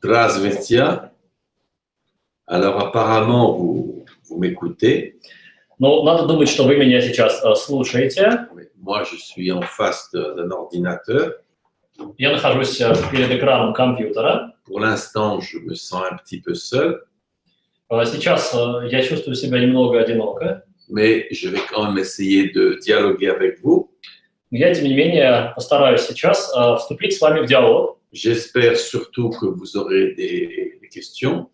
Здравствуйте. Alors apparemment, vous m'écoutez. Но надо думать, что вы меня сейчас слушаете. Moi, je suis en face d'un ordinateur. Я нахожусь перед экраном компьютера. Pour l'instant, je me sens un petit peu seul. Сейчас я чувствую себя немного одиноко. Mais je vais quand même essayer de dialoguer avec vous. Я, тем не менее, постараюсь сейчас вступить с вами в диалог. J'espère surtout que vous aurez des questions.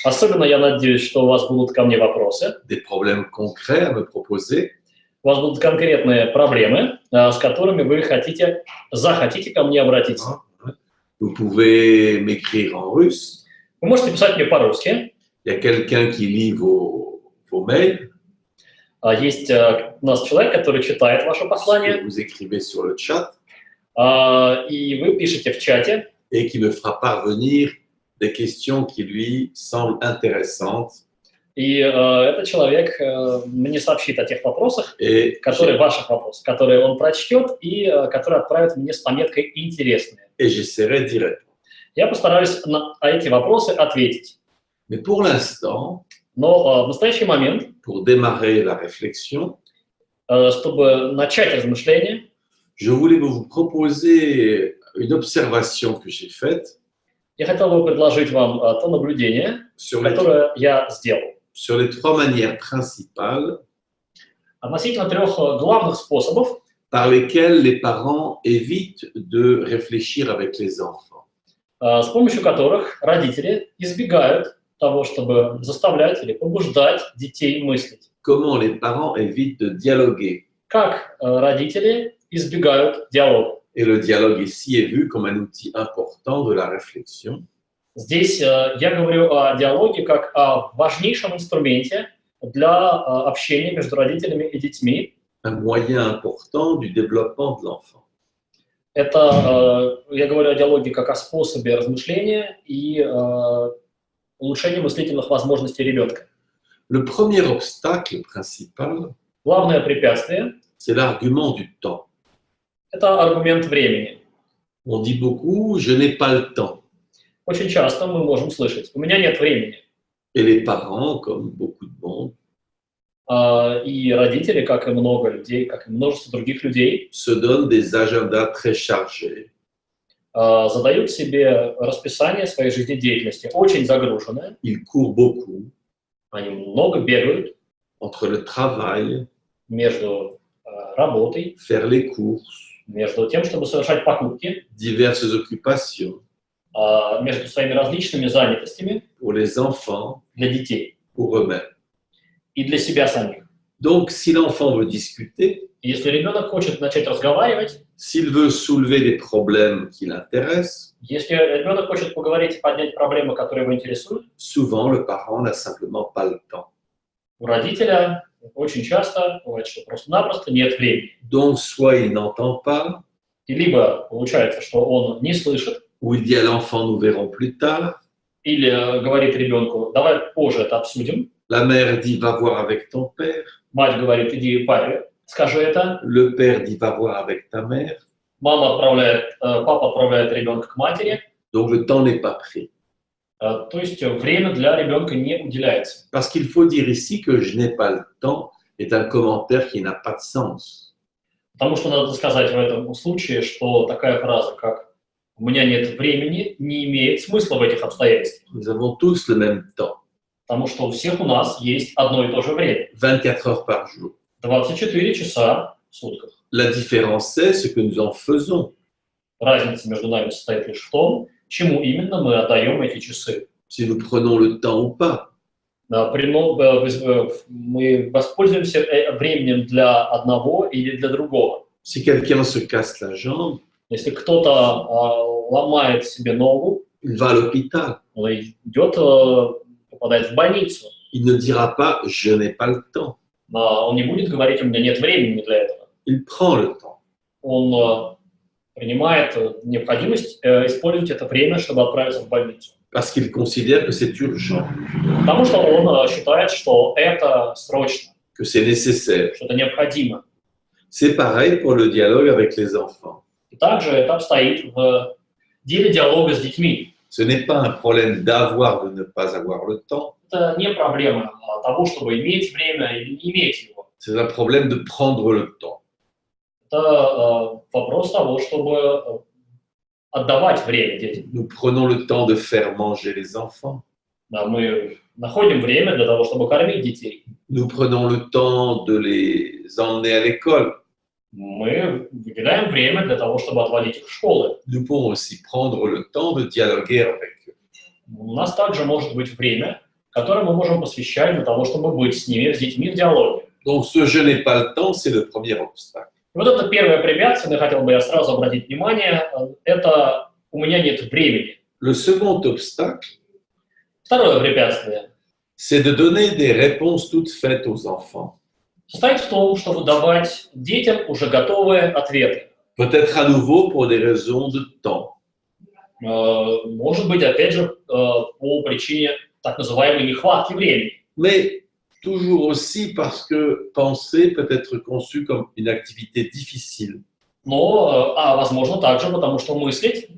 Особенно я надеюсь, что у вас будут ко мне вопросы. Des problèmes concrets à me proposer. У вас будут конкретные проблемы, с которыми вы захотите ко мне обратиться. Vous pouvez m'écrire en russe. Вы можете писать мне по-русски. Il y a quelqu'un qui lit vos mails. Есть у нас человек, который читает ваше послание. Vous écrivez sur le chat. И вы пишете в чате. Et qui me fera parvenir des questions qui lui semblent intéressantes. И этот человек мне сообщит о тех вопросах, ваших вопросов, которые он прочтет и которые отправит мне с пометкой «Интересные». Et j'essaierai d'y répondre. Я постараюсь на эти вопросы ответить. Mais pour l'instant, но в настоящий момент, pour démarrer la réflexion, чтобы начать размышления, je voulais vous proposer une observation que j'ai faite. Я хотел бы предложить вам то наблюдение, которое я сделал. Sur les trois manières principales относительно трех главных способов, par lesquels les parents évitent de réfléchir avec les enfants. С помощью которых родители избегают того, чтобы заставлять или побуждать детей мыслить. Comment les parents évitent de dialoguer. Как родители избегают диалога. Et le dialogue ici est vu comme un outil important de la réflexion. Здесь я говорю о диалоге как о важнейшем инструменте для общения между родителями и детьми. Un moyen important du développement de l'enfant. Я говорю о диалоге как о способе размышления и улучшения мыслительных возможностей ребенка. Le premier obstacle principal, главное препятствие, c'est l'argument du temps. Это аргумент времени. On dit beaucoup, je n'ai pas le temps. Очень часто мы можем слышать: у меня нет времени. Et les parents, comme beaucoup de monde, и родители, как и много людей, как и множество других людей, se donnent des agendas très chargés. Задают себе расписание своей жизнедеятельности очень загруженное. Ils courent beaucoup. Они много бегают. Entre le travail, между работой, faire les courses, между тем, чтобы совершать покупки, diverses occupations, между своими различными занятостями, pour les enfants, для детей, pour eux-mêmes. И для себя самих. Donc, si l'enfant veut discuter, если ребенок хочет начать разговаривать, s'il veut soulever des problèmes qui l'intéressent, если ребенок хочет поговорить и поднять проблемы, которые его интересуют, souvent le parent n'a simplement pas le temps. У родителя очень часто бывает, что просто-напросто нет времени. Donc, soit il n'entend pas, и либо получается, что он не слышит, ou il dit à l'enfant, nous verrons plus tard, или говорит ребенку: давай позже это обсудим. La mère dit, va voir avec ton père. Мать говорит: иди папе, скажи это. Le père dit, va voir avec ta mère. Папа отправляет ребенка к матери. Donc, le temps n'est pas pris. То есть время для ребенка не уделяется. Parce qu'il faut dire ici que je n'ai pas le temps est un commentaire qui n'a pas de sens. Потому что надо сказать в этом случае, что такая фраза, как «у меня нет времени», не имеет смысла в этих обстоятельствах. Nous avons tous le même temps. Потому что у всех у нас есть одно и то же время. 24 heures par jour. 24 часа в сутках. La différence, c'est ce que nous en faisons. Разница между нами состоит лишь в том, чему именно мы отдаем эти часы. Si nous prenons le temps ou pas. Мы воспользуемся временем для одного или для другого. Si quelqu'un se casse la jambe, если кто-то ломает себе ногу, il va à l'hôpital. Он идет, попадает в больницу. Il ne dira pas je n'ai pas le temps. Он не будет говорить: у меня нет времени для этого. Il prend le temps. Он принимает необходимость использовать это время, чтобы отправиться в больницу. Parce qu'il considère que c'est urgent. Потому что он считает, что это срочно. Que c'est nécessaire. Что это необходимо. C'est pareil pour le dialogue avec les enfants. И также это обстоит в деле диалога с детьми. Ce n'est pas un problème d'avoir, de ne pas avoir le temps. Это не проблема того, чтобы иметь время или не иметь его. C'est un problème de prendre le temps. Это вопрос того, чтобы отдавать время детям. Nous prenons le temps de faire manger les enfants. Да, мы находим время для того, чтобы кормить детей. Nous prenons le temps de les emmener à l'école. Мы выделяем время для того, чтобы отводить их в школы. Nous pouvons aussi prendre le temps de dialoguer avec eux. У нас также может быть время, которое мы можем посвящать для того, чтобы быть с ними, с детьми в диалоге. Donc, ce je n'ai pas le temps, c'est le premier obstacle. Вот это первое препятствие, на хотел бы я сразу обратить внимание, это у меня нет времени. Le second obstacle, Второе препятствие c'est de donner des réponses toutes faites aux enfants. состоит в том, чтобы давать детям уже готовые ответы. Peut-être à nouveau pour des raisons de temps. Может быть, опять же, по причине так называемой нехватки времени. Mais toujours aussi parce que penser peut être conçu comme une activité difficile. Но, возможно, также потому, что мыслить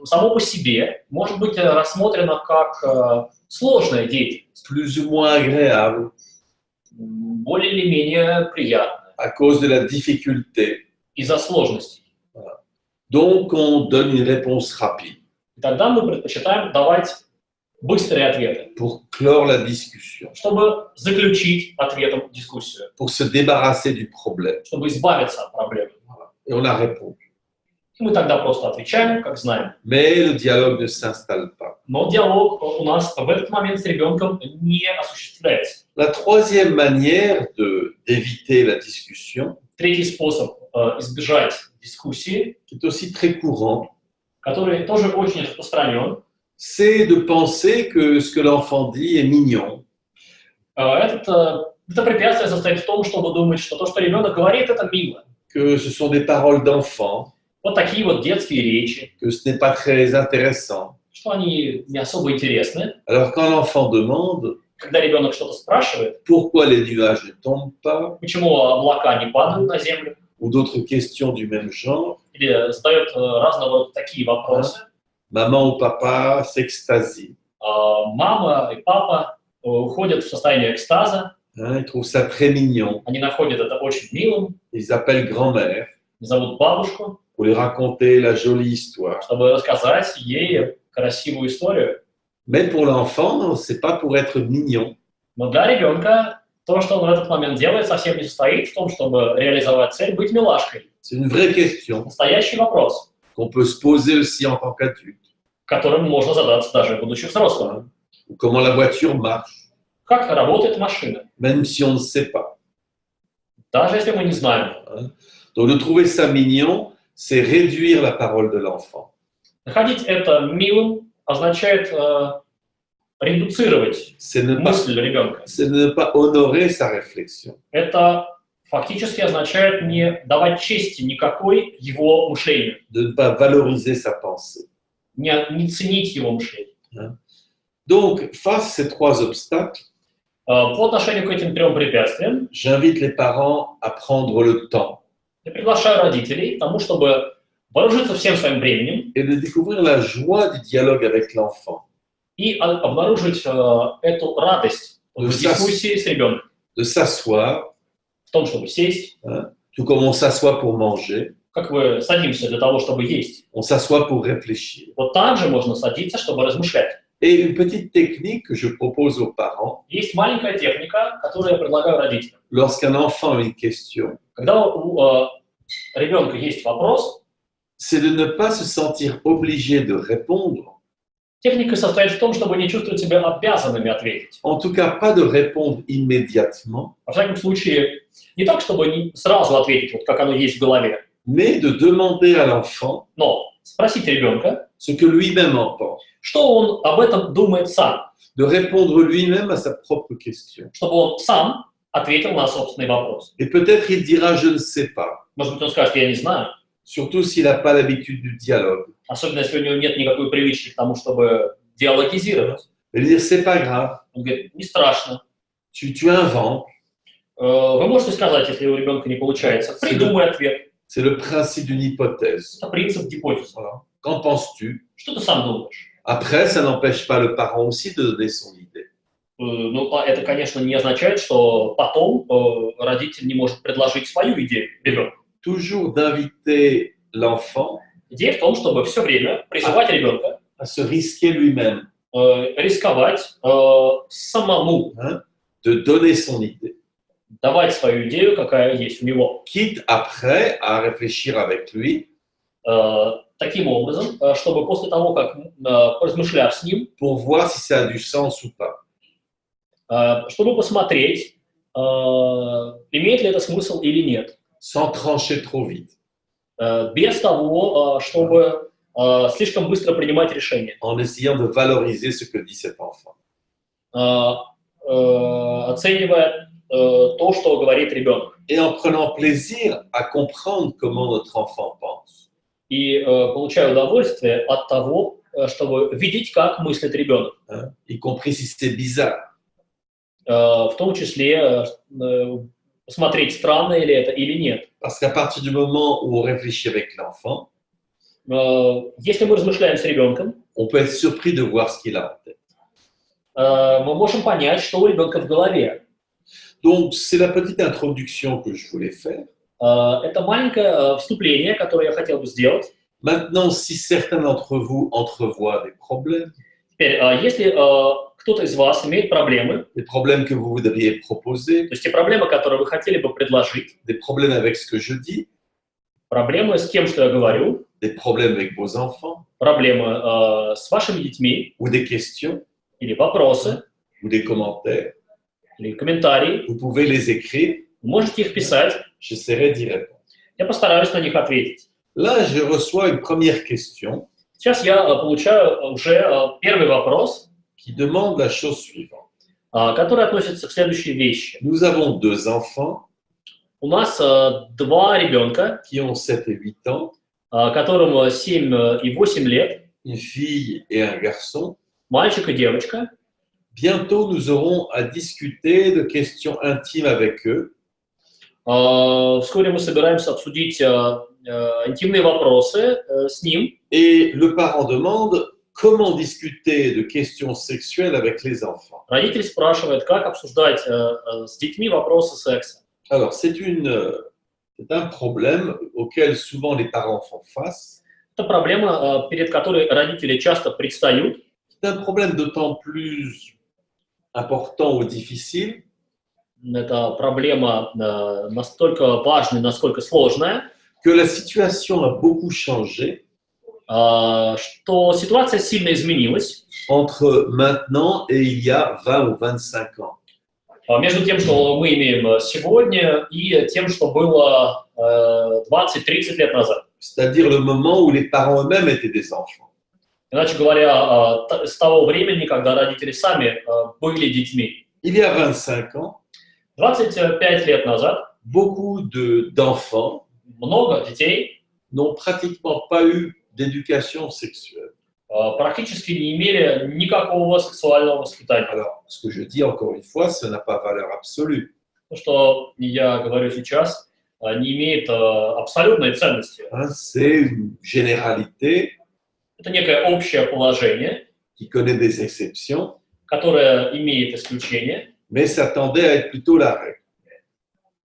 само по себе может быть рассмотрено как сложная деятельность. Plus ou moins agréable. Более или менее приятная. À cause de la difficulté. Из-за сложностей. Voilà. Donc, on donne une réponse rapide. И тогда мы предпочитаем давать быстрые ответы. Pour clore la discussion. Чтобы заключить ответом дискуссию. Pour se débarrasser du problème. Чтобы избавиться от проблемы. Voilà. Et on la répond. И мы тогда просто отвечаем, как знаем. Mais le dialogue ne s'installe pas. Но диалог у нас в этот момент с ребенком не осуществляется. La troisième manière d'éviter la discussion, Третий способ избежать дискуссии, qui est aussi très courant, который тоже очень распространен, c'est de penser que ce que l'enfant dit est mignon. это препятствие состоит в том, чтобы думать, что то, что ребенок говорит, это мило. Que ce sont des paroles d'enfant, Вот такие вот детские речи, que ce n'est pas très intéressant. что они не особо интересны. Alors quand l'enfant demande Когда ребенок что-то спрашивает, pourquoi les nuages ne tombent pas, почему облака не падают на землю, ou d'autres questions du même genre, или задает разного рода такие вопросы, maman ou papa s'extasient. Мама и папа уходят в состояние экстаза, Ils trouvent ça très mignon. они находят это очень милым, Ils appellent grand-mère зовут бабушку, pour lui raconter la jolie histoire. чтобы рассказать ей красивую историю. Mais pour l'enfant, c'est pas pour être mignon. Но для ребенка то, что он в этот момент делает, совсем не состоит в том, чтобы реализовать цель быть милашкой. C'est une vraie question Настоящий вопрос, qu'on peut se poser aussi en tant qu'adulte. которым можно задаться даже будучи взрослым. Ou comment la voiture marche, Как работает машина, même si on ne sait pas. даже если мы не знаем. Donc de trouver ça mignon, c'est réduire la parole de l'enfant. Находить это милым означает редуцировать мысль ребенка. C'est ne pas honorer sa réflexion. Это фактически означает не давать чести никакой его мышлению. De ne pas valoriser sa pensée. Не ценить его мышление. Donc, face à ces trois obstacles, по отношению к этим трем препятствиям, j'invite les parents à prendre le temps. Я приглашаю родителей к тому, чтобы вооружиться всем своим временем et de découvrir la joie du dialogue avec l'enfant. И обнаружить эту радость в дискуссии с ребенком. De s'asseoir, в том, чтобы сесть. Tout comme on s'assoit pour manger. Как вы садимся для того, чтобы есть. On s'assoit pour réfléchir. Вот так же можно садиться, чтобы размышлять. Et une petite technique que je propose aux parents. Есть маленькая техника, которую я предлагаю родителям. Lorsqu'un enfant a une question. Когда у ребенка есть вопрос, c'est de ne pas se sentir obligé de répondre. Техника состоит в том, чтобы не чувствовать себя обязанными ответить. En tout cas, pas de répondre immédiatement. Во всяком случае, не так, чтобы сразу ответить, вот как оно есть в голове. Mais de demander à l'enfant. Но спросить ребенка, ce que lui-même en pense. Что он об этом думает сам. De répondre lui-même à sa propre question. Чтобы он сам ответил на собственный вопрос. Et peut-être il dira je ne sais pas. Может быть, он скажет, я не знаю. Surtout s'il n'a pas l'habitude du dialogue. Особенно, если у него нет никакой привычки к тому, чтобы диалогизировать. Et dire c'est pas grave. Он говорит, не страшно. Tu inventes. Вы можете сказать, если у ребенка не получается, придумай ответ. C'est le principe d'une hypothèse. Это принцип гипотезы. Voilà. Qu'en penses-tu? Что ты сам думаешь? Après, ça n'empêche pas le parent aussi de donner son idée. Ну, это, конечно, не означает, что потом родитель не может предложить свою идею ребенку. Toujours d'inviter l'enfant Идея в том, чтобы все время призывать ребенка à se risquer lui-même, рисковать самому, de donner son idée. Давать свою идею, какая есть у него. Quitte après à réfléchir avec lui. Таким образом, чтобы после того, как поразмышляв с ним, pour voir si ça a du sens ou pas. Чтобы посмотреть, имеет ли это смысл или нет. Sans trancher trop vite. Без того, чтобы слишком быстро принимать решения. En essayant de valoriser ce que dit cet enfant. Оценивая то, что говорит ребенок. Et en prenant plaisir à comprendre comment notre enfant pense. И получаю удовольствие от того, чтобы видеть, как мыслит ребенок. Y compris si c'est bizarre. В том числе посмотреть, странно ли это или нет. Parce qu'à partir du moment où on réfléchit avec l'enfant, если мы размышляем с ребенком, on peut être surpris de voir ce qu'il a en tête. Мы можем понять, что у ребенка в голове. Donc, c'est la petite introduction que je voulais faire. Это маленькое вступление, которое я хотел бы сделать. Maintenant, si certains d'entre vous entrevoient des problèmes, Теперь, если кто-то из вас имеет проблемы, des problèmes que vous voudriez proposer, то есть те проблемы, которые вы хотели бы предложить, des problèmes avec ce que je dis, проблемы с тем, что я говорю, des problèmes avec vos enfants, проблемы с вашими детьми, ou des questions, или вопросы, ou des commentaires, или комментарии, vous pouvez les écrire. вы можете их писать. J'essaierai d'y répondre. Я постараюсь на них ответить. Là, je reçois une première question. Сейчас я получаю уже первый вопрос, qui demande la chose suivante. Который относится к следующей вещи. Nous avons 2 enfants. У нас 2 ребенка, qui ont 7 et 8 ans. Которым 7 и 8 лет. Une fille et un garçon. Мальчик и девочка. Bientôt, nous aurons à discuter de questions intimes avec eux. Вскоре мы собираемся обсудить интимные вопросы с ним. Et le parent demande comment discuter de questions sexuelles avec les enfants. Родитель спрашивает, как обсуждать с детьми вопросы секса. Alors, c'est un problème auquel souvent les parents font face. Это проблема, перед которой родители часто предстают. C'est un problème d'autant plus important ou difficile. Это проблема настолько важная, насколько сложная, que la situation a beaucoup changé что ситуация сильно изменилась entre maintenant et il y a 20 ou 25 ans. Между тем, что мы имеем сегодня, и тем, что было 20-30 лет назад. C'est-à-dire le moment où les parents eux-mêmes étaient des enfants. Иначе говоря, с того времени, когда родители сами были детьми. Il y a 25 ans, 25 лет назад beaucoup d'enfants много детей n'ont pratiquement pas eu d'éducation sexuelle. Практически не имели никакого сексуального воспитания. Alors, ce que je dis encore une fois, ça n'a pas valeur absolue. То, что я говорю сейчас, не имеет абсолютной ценности. C'est une généralité. Это некое общее положение, qui connaît des exceptions, которое имеет исключения, mais ça tendait à être plutôt la règle.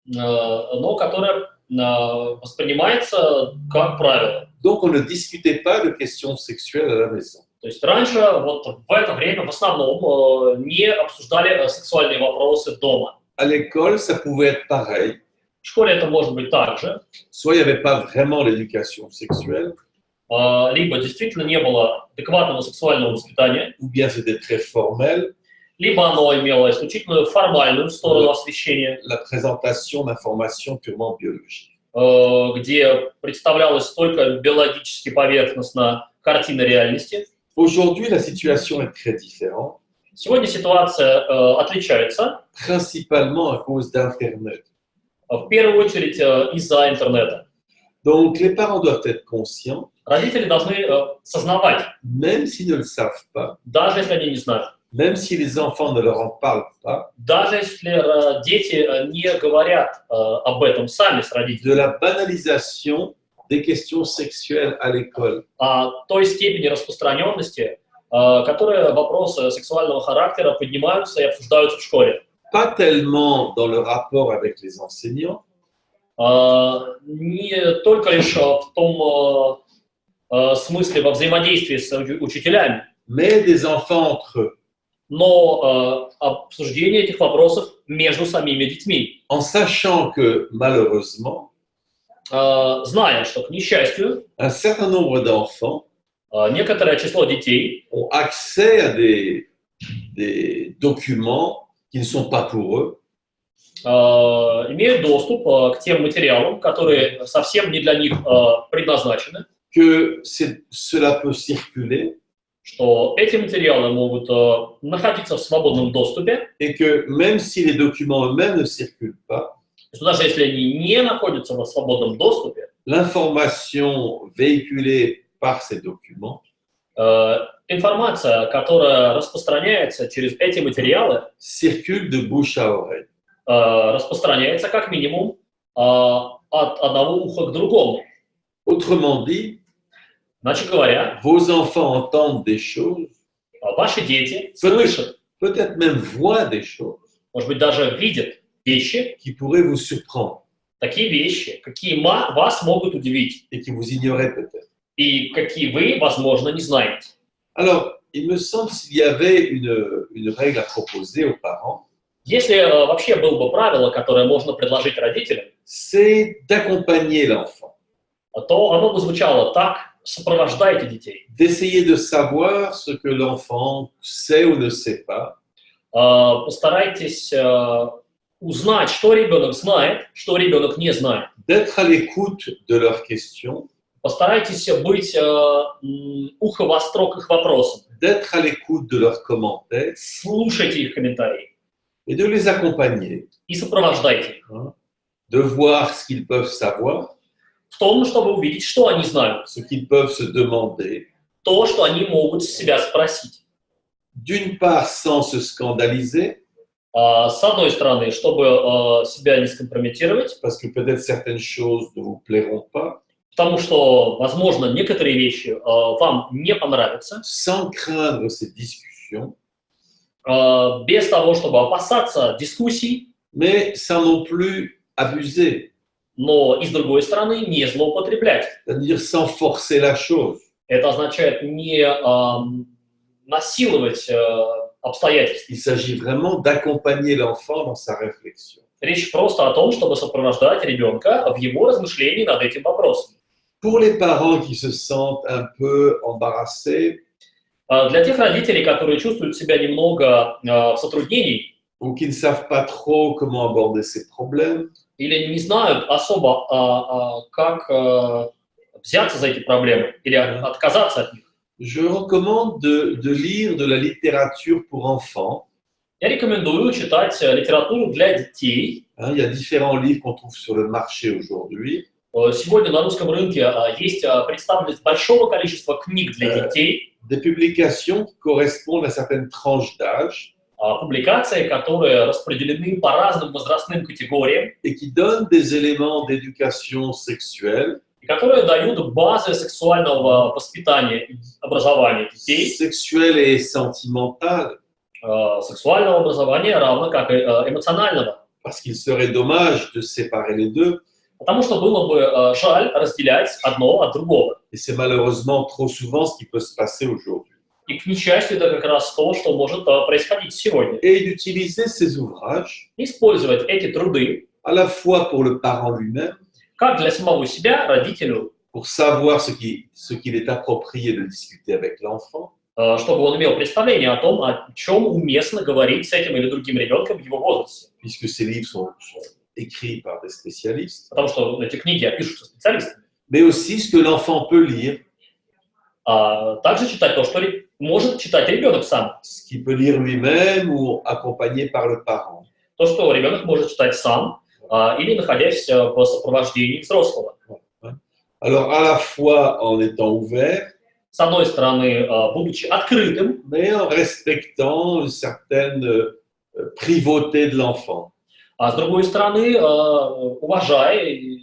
Но которое воспринимается как правило. Donc, on ne discutait pas de questions sexuelles à la maison. То есть раньше, вот в это время, в основном, не обсуждали сексуальные вопросы дома. À l'école, ça pouvait être pareil. В школе это может быть так же. Soit il n'y avait pas vraiment l'éducation sexuelle. Либо действительно не было адекватного сексуального воспитания. Ou bien c'était très formel. Либо оно имело исключительно формальную сторону освещения. La présentation d'informations purement biologiques. Где представлялась только биологически поверхностно картина реальности. Aujourd'hui, la situation est très différente. Сегодня ситуация отличается. Principalement à cause d'Internet. В первую очередь из-за интернета. Donc, les parents doivent être conscients. Родители должны сознавать. Même s'ils ne le savent pas. Даже если они не знают. Même si les enfants ne leur en parlent pas. Даже если дети не говорят об этом сами с родителями. De la banalisation des questions sexuelles à l'école. О той степени распространенности которые вопросы сексуального характера поднимаются и обсуждаются в школе. Pas tellement dans le rapport avec les enseignants, Не только лишь в том смысле во взаимодействии с учителями, mais des enfants entre eux, но обсуждение этих вопросов между самими детьми. en sachant que malheureusement, Зная, что, к несчастью, un certain nombre d'enfants некоторое число детей ont accès à des documents qui ne sont pas pour eux, имеют доступ к тем материалам, которые совсем не для них предназначены, que cela peut circuler что эти материалы могут находиться в свободном доступе, et que même si les documents eux-mêmes ne circulent pas, что даже если они не находятся в свободном доступе, l'information véhiculée par ces documents информация, которая распространяется через эти материалы, circule de bouche à oreille. распространяется как минимум от одного уха к другому. Autrement dit, Иначе говоря, vos enfants entendent des choses, ваши дети слышат, peut-être même voient des choses может быть, даже видят вещи, qui pourraient vous surprendre такие вещи, какие вас могут удивить, et qui vous ignorez peut-être. и какие вы, возможно, не знаете. Alors, il me semble s'il y avait une règle à proposer aux parents, Если вообще было бы правило, которое можно предложить родителям, c'est d'accompagner l'enfant, то оно бы звучало так: сопровождайте детей. d'essayer de savoir ce que l'enfant sait ou ne sait pas, Постарайтесь узнать, что ребенок знает, что ребенок не знает. d'être à l'écoute de leurs questions, Постарайтесь быть ухо востро к их вопросам. d'être à l'écoute de leurs commentaires Слушайте их комментарии et de les accompagner, и сопровождайте их de voir ce qu'ils peuvent savoir, в том, чтобы увидеть, что они знают, ce qu'ils peuvent se demander, то, что они могут себя спросить. d'une part sans se scandaliser, С одной стороны, чтобы себя не скомпрометировать, parce que peut-être certaines choses ne vous plairont pas, потому что, возможно, некоторые вещи вам не понравятся, sans craindre ces discussions, без того, чтобы опасаться дискуссий, mais sans non plus abuser, но и с другой стороны не злоупотреблять. c'est-à-dire sans forcer la chose. Это означает не насиловать обстоятельства. Il s'agit vraiment d'accompagner l'enfant dans sa réflexion. Речь просто о том, чтобы сопровождать ребенка в его размышлении над этим вопросом. Pour les parents qui se sentent un peu embarrassés Для тех родителей, которые чувствуют себя немного в затруднении ou qui ne savent pas trop comment aborder ces problèmes, или не знают особо, как взяться за эти проблемы или отказаться от них, je recommande de lire de la littérature pour enfants. я рекомендую читать литературу для детей. Il y a différents livres qu'on trouve sur le marché aujourd'hui. Сегодня на русском рынке есть представленность большого количества книг для детей, Des publications qui correspondent à certaines tranches d'âge публикации, которые распределены по разным возрастным категориям et qui donnent des éléments d'éducation sexuelle, и которые дают базы сексуального воспитания и образования детей. sexuelle et sentimentale, Сексуального образования, равно как и эмоционального. parce qu'il serait dommage de séparer les deux. Потому что было бы жаль разделять одно от другого. Et c'est malheureusement trop souvent ce qui peut se passer aujourd'hui. И, к несчастью, это как раз то, что может происходить сегодня. Et d'utiliser ces ouvrages Использовать эти труды à la fois pour le parent lui-même, как для самого себя, родителю, pour savoir ce qu'il est approprié de discuter avec l'enfant, чтобы он имел представление о том, о чем уместно говорить с этим или другим ребенком в его возрасте. puisque ces livres sont écrits par des spécialistes, Потому что эти книги пишутся специалистами. mais aussi ce que l'enfant peut lire, Также читать то, что может читать ребенок сам. ce qu'il peut lire lui-même ou accompagné par le parent. То, что ребенок может читать сам или находясь в сопровождении взрослого. Alors, à la fois en étant ouvert, С одной стороны, будучи открытым, mais en respectant une certaine privauté de l'enfant. а с другой стороны, уважая и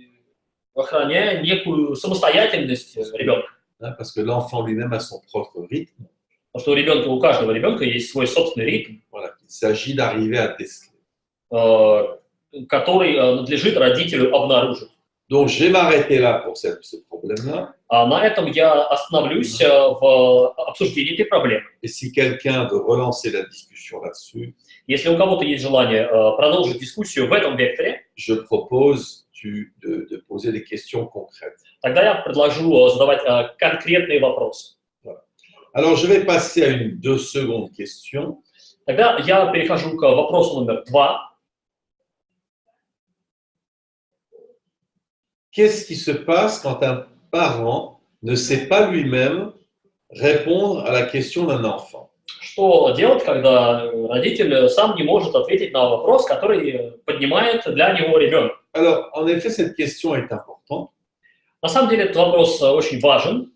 охраняя некую самостоятельность ребенка. Parce que l'enfant lui-même a son propre rythme. Потому что у каждого ребенка есть свой собственный ритм, Voilà, il s'agit d'arriver à déceler. который надлежит родителю обнаружить. Donc, je vais m'arrêter là pour ce problème-là. На этом я остановлюсь в обсуждении этой проблемы. Et si quelqu'un veut relancer la discussion là-dessus, Если у кого-то есть желание продолжить дискуссию в этом векторе, je propose de poser des questions concrètes. тогда я предложу задавать конкретные вопросы. Voilà. Alors, je vais passer à une seconde question. Тогда я перехожу к вопросу номер 2. Qu'est-ce qui se passe quand un parent ne sait pas lui-même répondre à la question d'un enfant? Что делать, когда родитель сам не может ответить на вопрос, который поднимает для него ребенок? Alors, en effet, cette question est importante. На самом деле этот вопрос очень важен.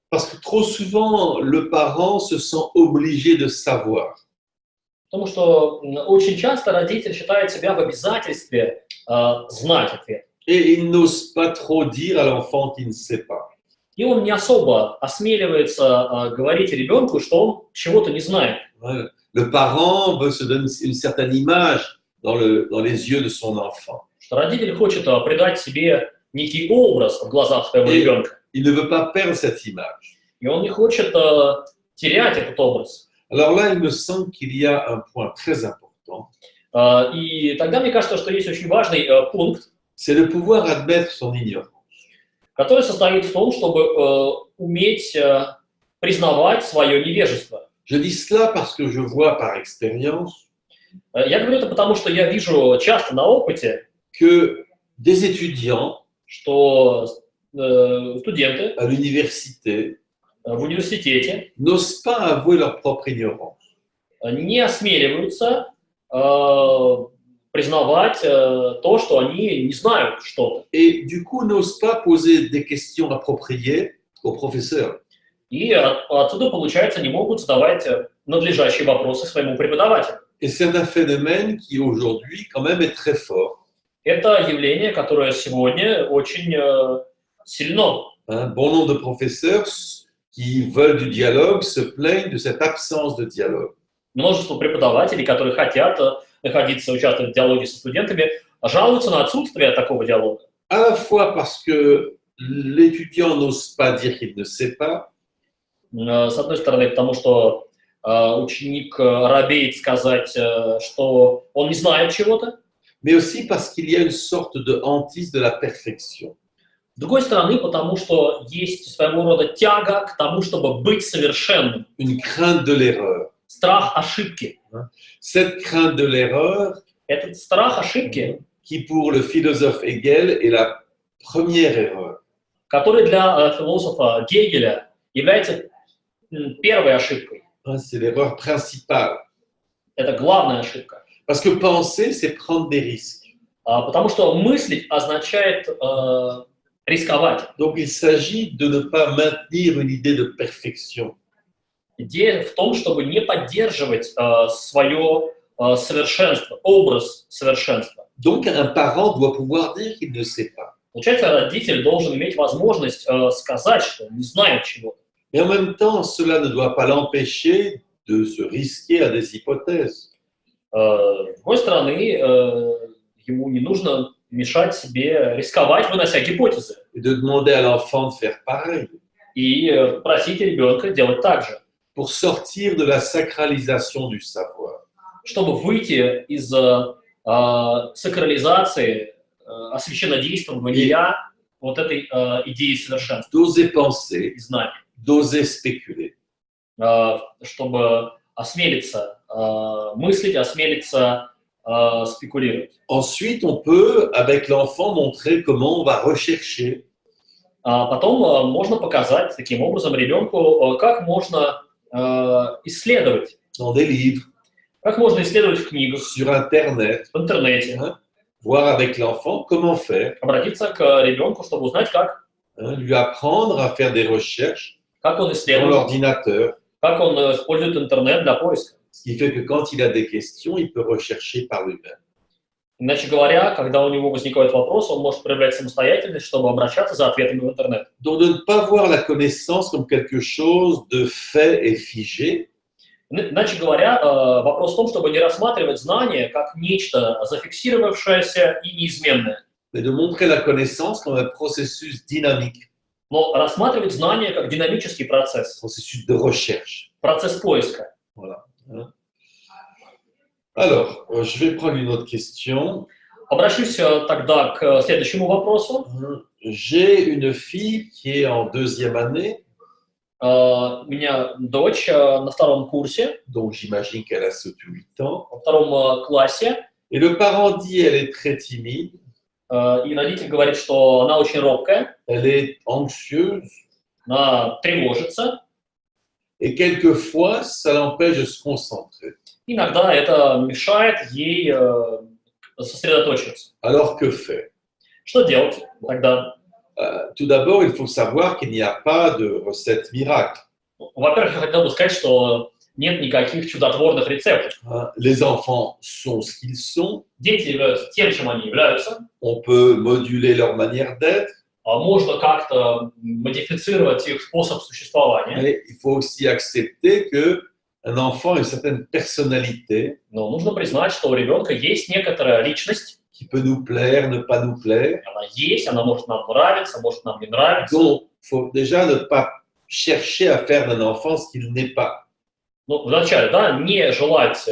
Parce que trop souvent, le parent se sent obligé de savoir. Потому что очень часто родитель считает себя в обязательстве знать ответ. Et il n'ose pas trop dire à l'enfant qu'il ne sait pas. И он не особо осмеливается говорить ребенку, что он чего-то не знает. Le parent veut se donner une certaine image dans les yeux de son enfant. Что родитель хочет придать себе некий образ в глазах своего ребенка. Il ne veut pas perdre cette image. И он не хочет терять этот образ. Alors là, il me semble qu'il y a un point très important. И тогда мне кажется, что есть очень важный пункт, c'est de pouvoir admettre son ignorance. Который состоит в том, чтобы уметь признавать свое невежество. Je dis cela parce que je vois par expérience Я говорю это потому, что я вижу часто на опыте, que des étudiants что студенты à l'université в университете n'osent pas avouer leur propre ignorance. Не осмеливаются признавать то, что они не знают что-то. Et du coup, n'osent pas poser des questions appropriées au professeur. И отсюда, получается, не могут задавать надлежащие вопросы своему преподавателю. Et c'est un phénomène qui aujourd'hui quand même est très fort. Это явление, которое сегодня очень сильно. Bon nombre de professeurs qui veulent du dialogue se plaignent de cette absence de dialogue. Множество преподавателей, которые хотят находиться, участвовать в диалоге со студентами, жалуются на отсутствие такого диалога. À la fois parce que l'étudiant n'ose pas dire qu'il ne sait pas. С одной стороны, потому что ученик робеет сказать, что он не знает чего-то. Mais aussi parce qu'il y a une sorte de hantise de la perfection. С другой стороны, потому что есть своего рода тяга к тому, чтобы быть совершенным. Une crainte de l'erreur. Страх ошибки. Cette crainte de l'erreur, Этот страх ошибки, qui pour le philosophe Hegel est la première erreur. Который для философа Гегеля является первой ошибкой. C'est l'erreur principale. Это главная ошибка. Parce que penser, c'est prendre des risques. Потому что мыслить означает рисковать. Donc il s'agit de ne pas maintenir une idée de perfection. Идея в том, чтобы не поддерживать свое совершенство, образ совершенства. Donc un parent doit pouvoir dire qu'il ne sait pas. Получается, родитель должен иметь возможность сказать, что не знает чего-то. Et en même temps, cela ne doit pas l'empêcher de se risquer à des hypothèses. С другой стороны, ему не нужно мешать себе рисковать, вынося гипотезы. Et de demander à l'enfant de faire pareil. И просить ребенка делать так же. Pour sortir de la sacralisation du savoir. Чтобы выйти из сакрализации, освященнодействования вот этой идеи совершенства. D'oser penser, и знания. D'oser spéculer. Чтобы осмелиться мыслить, осмелиться спекулировать. Ensuite, on peut, avec l'enfant, montrer comment on va rechercher. Потом можно показать таким образом ребенку, как можно исследовать. Dans des livres. Как можно исследовать в книгах. Sur Internet. В интернете. Voir avec l'enfant comment faire. Обратиться к ребенку, чтобы узнать, как. Lui apprendre à faire des recherches. Как он исследует. Dans l'ordinateur. Как он использует интернет для поиска. Ce qui fait que quand il a des questions, il peut rechercher par lui-même. Иначе говоря, когда у него возникает вопрос, он может проявлять самостоятельность, чтобы обращаться за ответами в интернет. Donc de ne pas voir la connaissance comme quelque chose de fait et figé, Иначе говоря, вопрос в том, чтобы не рассматривать знание как нечто зафиксировавшееся и неизменное, mais de montrer la connaissance comme un processus dynamique, но рассматривать знание как динамический процесс, processus de recherche. процесс поиска. Voilà. Alors, je vais prendre une autre question. Обращусь тогда к следующему вопросу. J'ai une fille qui est en 2e année. У меня дочь на 2-м курсе, Donc j'imagine qu'elle a 7-8 ans. во 2-м классе, Et le parent dit elle est très timide, и родитель говорит, что она очень робкая, elle est anxieuse, она тревожится. et quelquefois ça l'empêche de se concentrer. Иногда это мешает ей сосредоточиться. Alors que faire? Что делать тогда? Tout d'abord, il faut savoir qu'il n'y a pas de recette miracle. Во-первых, я хотел бы сказать, что нет никаких чудотворных рецептов. Les enfants sont ce qu'ils sont. Дети являются тем, чем они являются. On peut moduler leur manière d'être. Можно как-то модифицировать их способ существования. Mais il faut aussi accepter qu'un enfant a une certaine personnalité. Но нужно признать, что у ребенка есть некоторая личность. Qui peut nous plaire, ne pas nous plaire. Она есть, она может нам нравиться, может нам не нравиться. Donc, il faut déjà ne pas chercher à faire d'un enfant ce qu'il n'est pas. Ну, вначале, да, не желать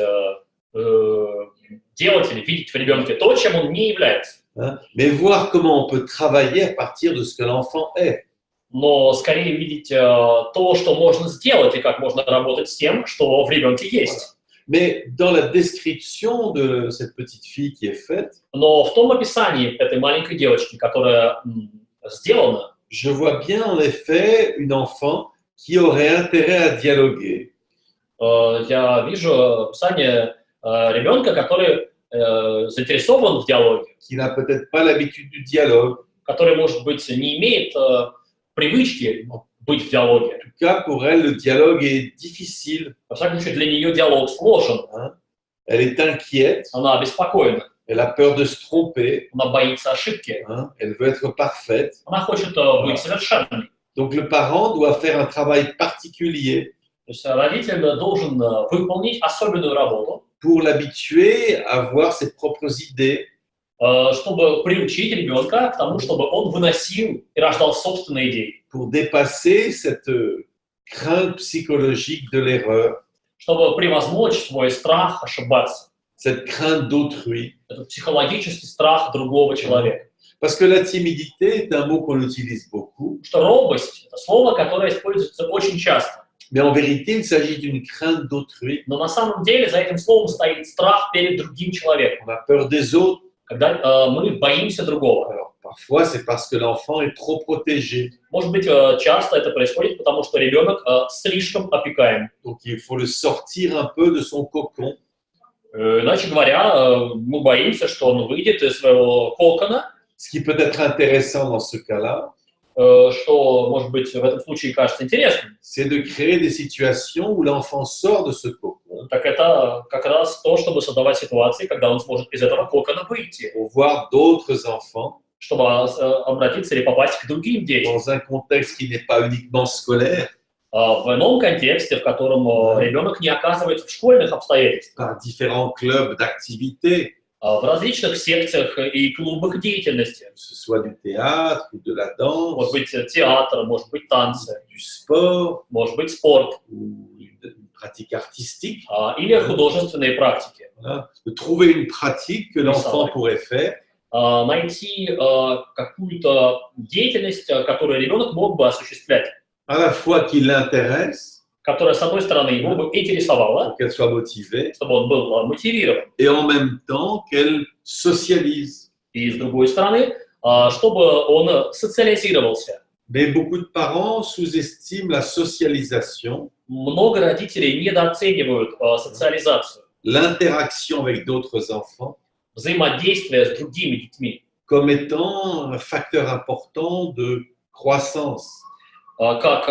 делать или видеть в ребенке то, чем он не является. Mais voir comment on peut travailler à partir de ce que l'enfant est. Но скорее видеть то, что можно сделать, и как можно работать с тем, что в ребенке есть. Mais dans la description de cette petite fille qui est faite, Но в том описании этой маленькой девочки, которая сделана, je vois bien en effet une enfant qui aurait intérêt à dialoguer. Я вижу описание ребенка, который заинтересован в диалоге, qui n'a peut-être pas l'habitude du dialogue. который, может быть, не имеет привычки быть в диалоге. En tout cas, pour elle, le dialogue est difficile. Во всяком случае, для нее диалог сложен. Elle est inquiète. Она обеспокоена. Elle a peur de se tromper. Она боится ошибки. Elle veut être parfaite. Она хочет быть совершенной. Donc le parent doit faire un travail particulier. То есть родитель должен выполнить особенную работу, pour l'habituer à avoir ses propres idées. Чтобы приучить ребенка к тому, чтобы он выносил и рождал собственные идеи. Pour dépasser cette crainte psychologique de l'erreur. Чтобы превозмочь свой страх ошибаться. Cette crainte d'autrui. Этот психологический страх другого человека. Parce que la timidité est un mot qu'on utilise beaucoup. Что робость – это слово, которое используется очень часто. Mais en vérité, il s'agit d'une crainte d'autrui. Но на самом деле за этим словом стоит страх перед другим человеком. On a peur des autres. Когда мы боимся другого. Alors, parfois, c'est parce que l'enfant est trop protégé. Может быть, часто это происходит, потому что ребенок слишком опекаем. Donc, il faut le sortir un peu de son cocon. Иначе говоря, мы боимся, что он выйдет из своего кокона. Ce qui peut être intéressant dans ce cas-là, что, может быть, в этом случае кажется интересным. C'est de créer des situations où l'enfant sort de ce cocon. Так это как раз то, чтобы создавать ситуации, когда он сможет из этого кокона выйти. Pour voir d'autres enfants. Чтобы обратиться или попасть к другим детям. Dans un contexte qui n'est pas uniquement scolaire. В ином контексте, в котором ребенок не оказывается в школьных обстоятельствах. Par différents clubs d'activités. В различных секциях и клубах деятельности. Que ce soit du théâtre ou de la danse. Может быть, театр, может быть, танцы. Du sport. Может быть, спорт. Ou une pratique artistique. Или художественные практики. Voilà. De trouver une pratique que l'enfant pourrait faire. Найти какую-то деятельность, которую ребенок мог бы осуществлять. À la fois qui l'intéresse. Которая, с одной стороны, его бы интересовала, qu'elle soit motivée, чтобы он был мотивирован, et en même temps qu'elle socialise. И с другой стороны, чтобы он социализировался. Mais beaucoup de parents sous-estiment la socialisation. Много родителей недооценивают социализацию. L'interaction avec d'autres enfants. Взаимодействие с другими детьми. Comme étant un facteur important de croissance. Как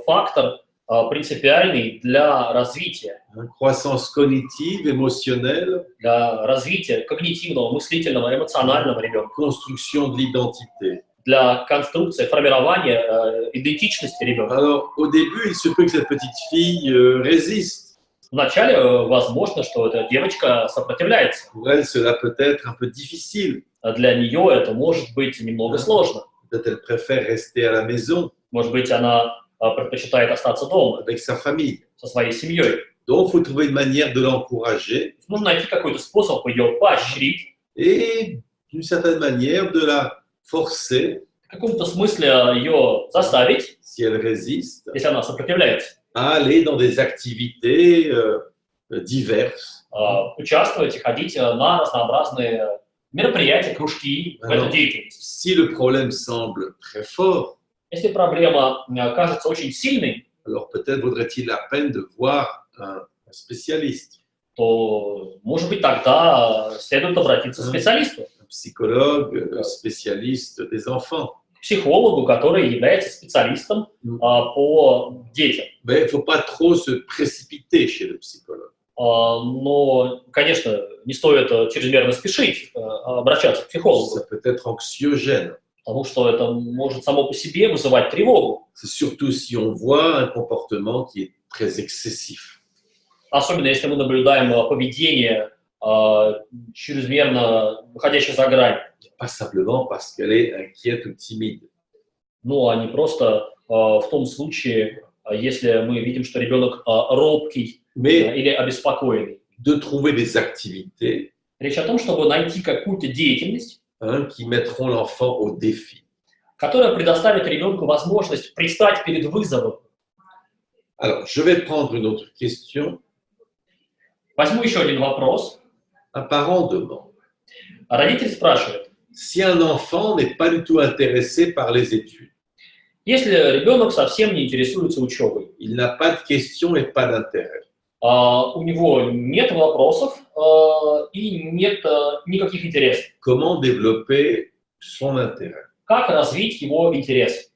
фактор принципиальный для развития. Croissance cognitive, émotionnelle. Для развития когнитивного, мыслительного, эмоционального ребенка. Construction de l'identité. Для конструкции, формирования идентичности ребенка. Alors, au début, il se peut que cette petite fille résiste. Вначале возможно, что эта девочка сопротивляется. Pour elle, cela peut être un peu difficile. Для нее это может быть немного сложно. Peut-être elle préfère rester à la maison. Может быть, она предпочитает остаться дома. Avec sa famille. Со своей семьей. Donc, il faut trouver une manière de l'encourager. Нужно найти какой-то способ ее поощрить. Et, d'une certaine manière, de la forcer. В каком-то смысле ее заставить, si elle résiste, если она сопротивляется, à aller dans des activités diverses. Участвовать и ходить на разнообразные мероприятия, кружки в этой деятельности. Si le problème semble très fort, если проблема кажется очень сильной, alors peut-être vaudrait-il la peine de voir un spécialiste. То, может быть, тогда следует обратиться к специалисту. Un psychologue, spécialiste des enfants. Психологу, который является специалистом по детям. Mais il ne faut pas trop se précipiter chez le psychologue. Но, конечно, не стоит чрезмерно спешить обращаться к психологу. Ça peut être anxiogène. Потому что это может само по себе вызывать тревогу. C'est surtout si on voit un comportement qui est très excessif. Особенно если мы наблюдаем поведение чрезмерно выходящее за грань. Pas simplement parce qu'elle est inquiète ou timide. Ну, а не просто в том случае, если мы видим, что ребенок робкий или обеспокоенный. De trouver des activités. Речь о том, чтобы найти какую-то деятельность, qui mettront l'enfant au défi. Которая предоставит ребенку возможность предстать перед вызовом. Alors, je vais prendre une autre question. Возьму еще один вопрос. Un parent demande. Родитель спрашивает. Si un enfant n'est pas du tout intéressé par les études. Если ребенок совсем не интересуется учебой. Il n'a pas de questions et pas d'intérêt. У него нет вопросов и нет никаких интересов. Comment développer son intérêt? Как развить его интерес?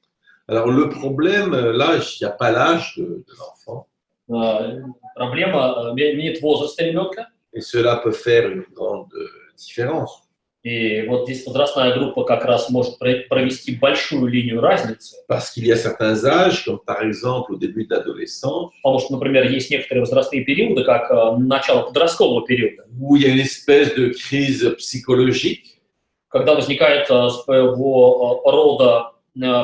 Alors, le problème, là, il n'y a pas l'âge de l'enfant. Проблема нет возраста ребенка. Et cela peut faire une grande différence. И вот здесь возрастная группа как раз может провести большую линию разницы. Parce qu'il y a certains âges, comme par exemple au début de l'adolescence, потому что, например, есть некоторые возрастные периоды, как начало подросткового периода, où il y a une espèce de crise psychologique, когда возникает своего рода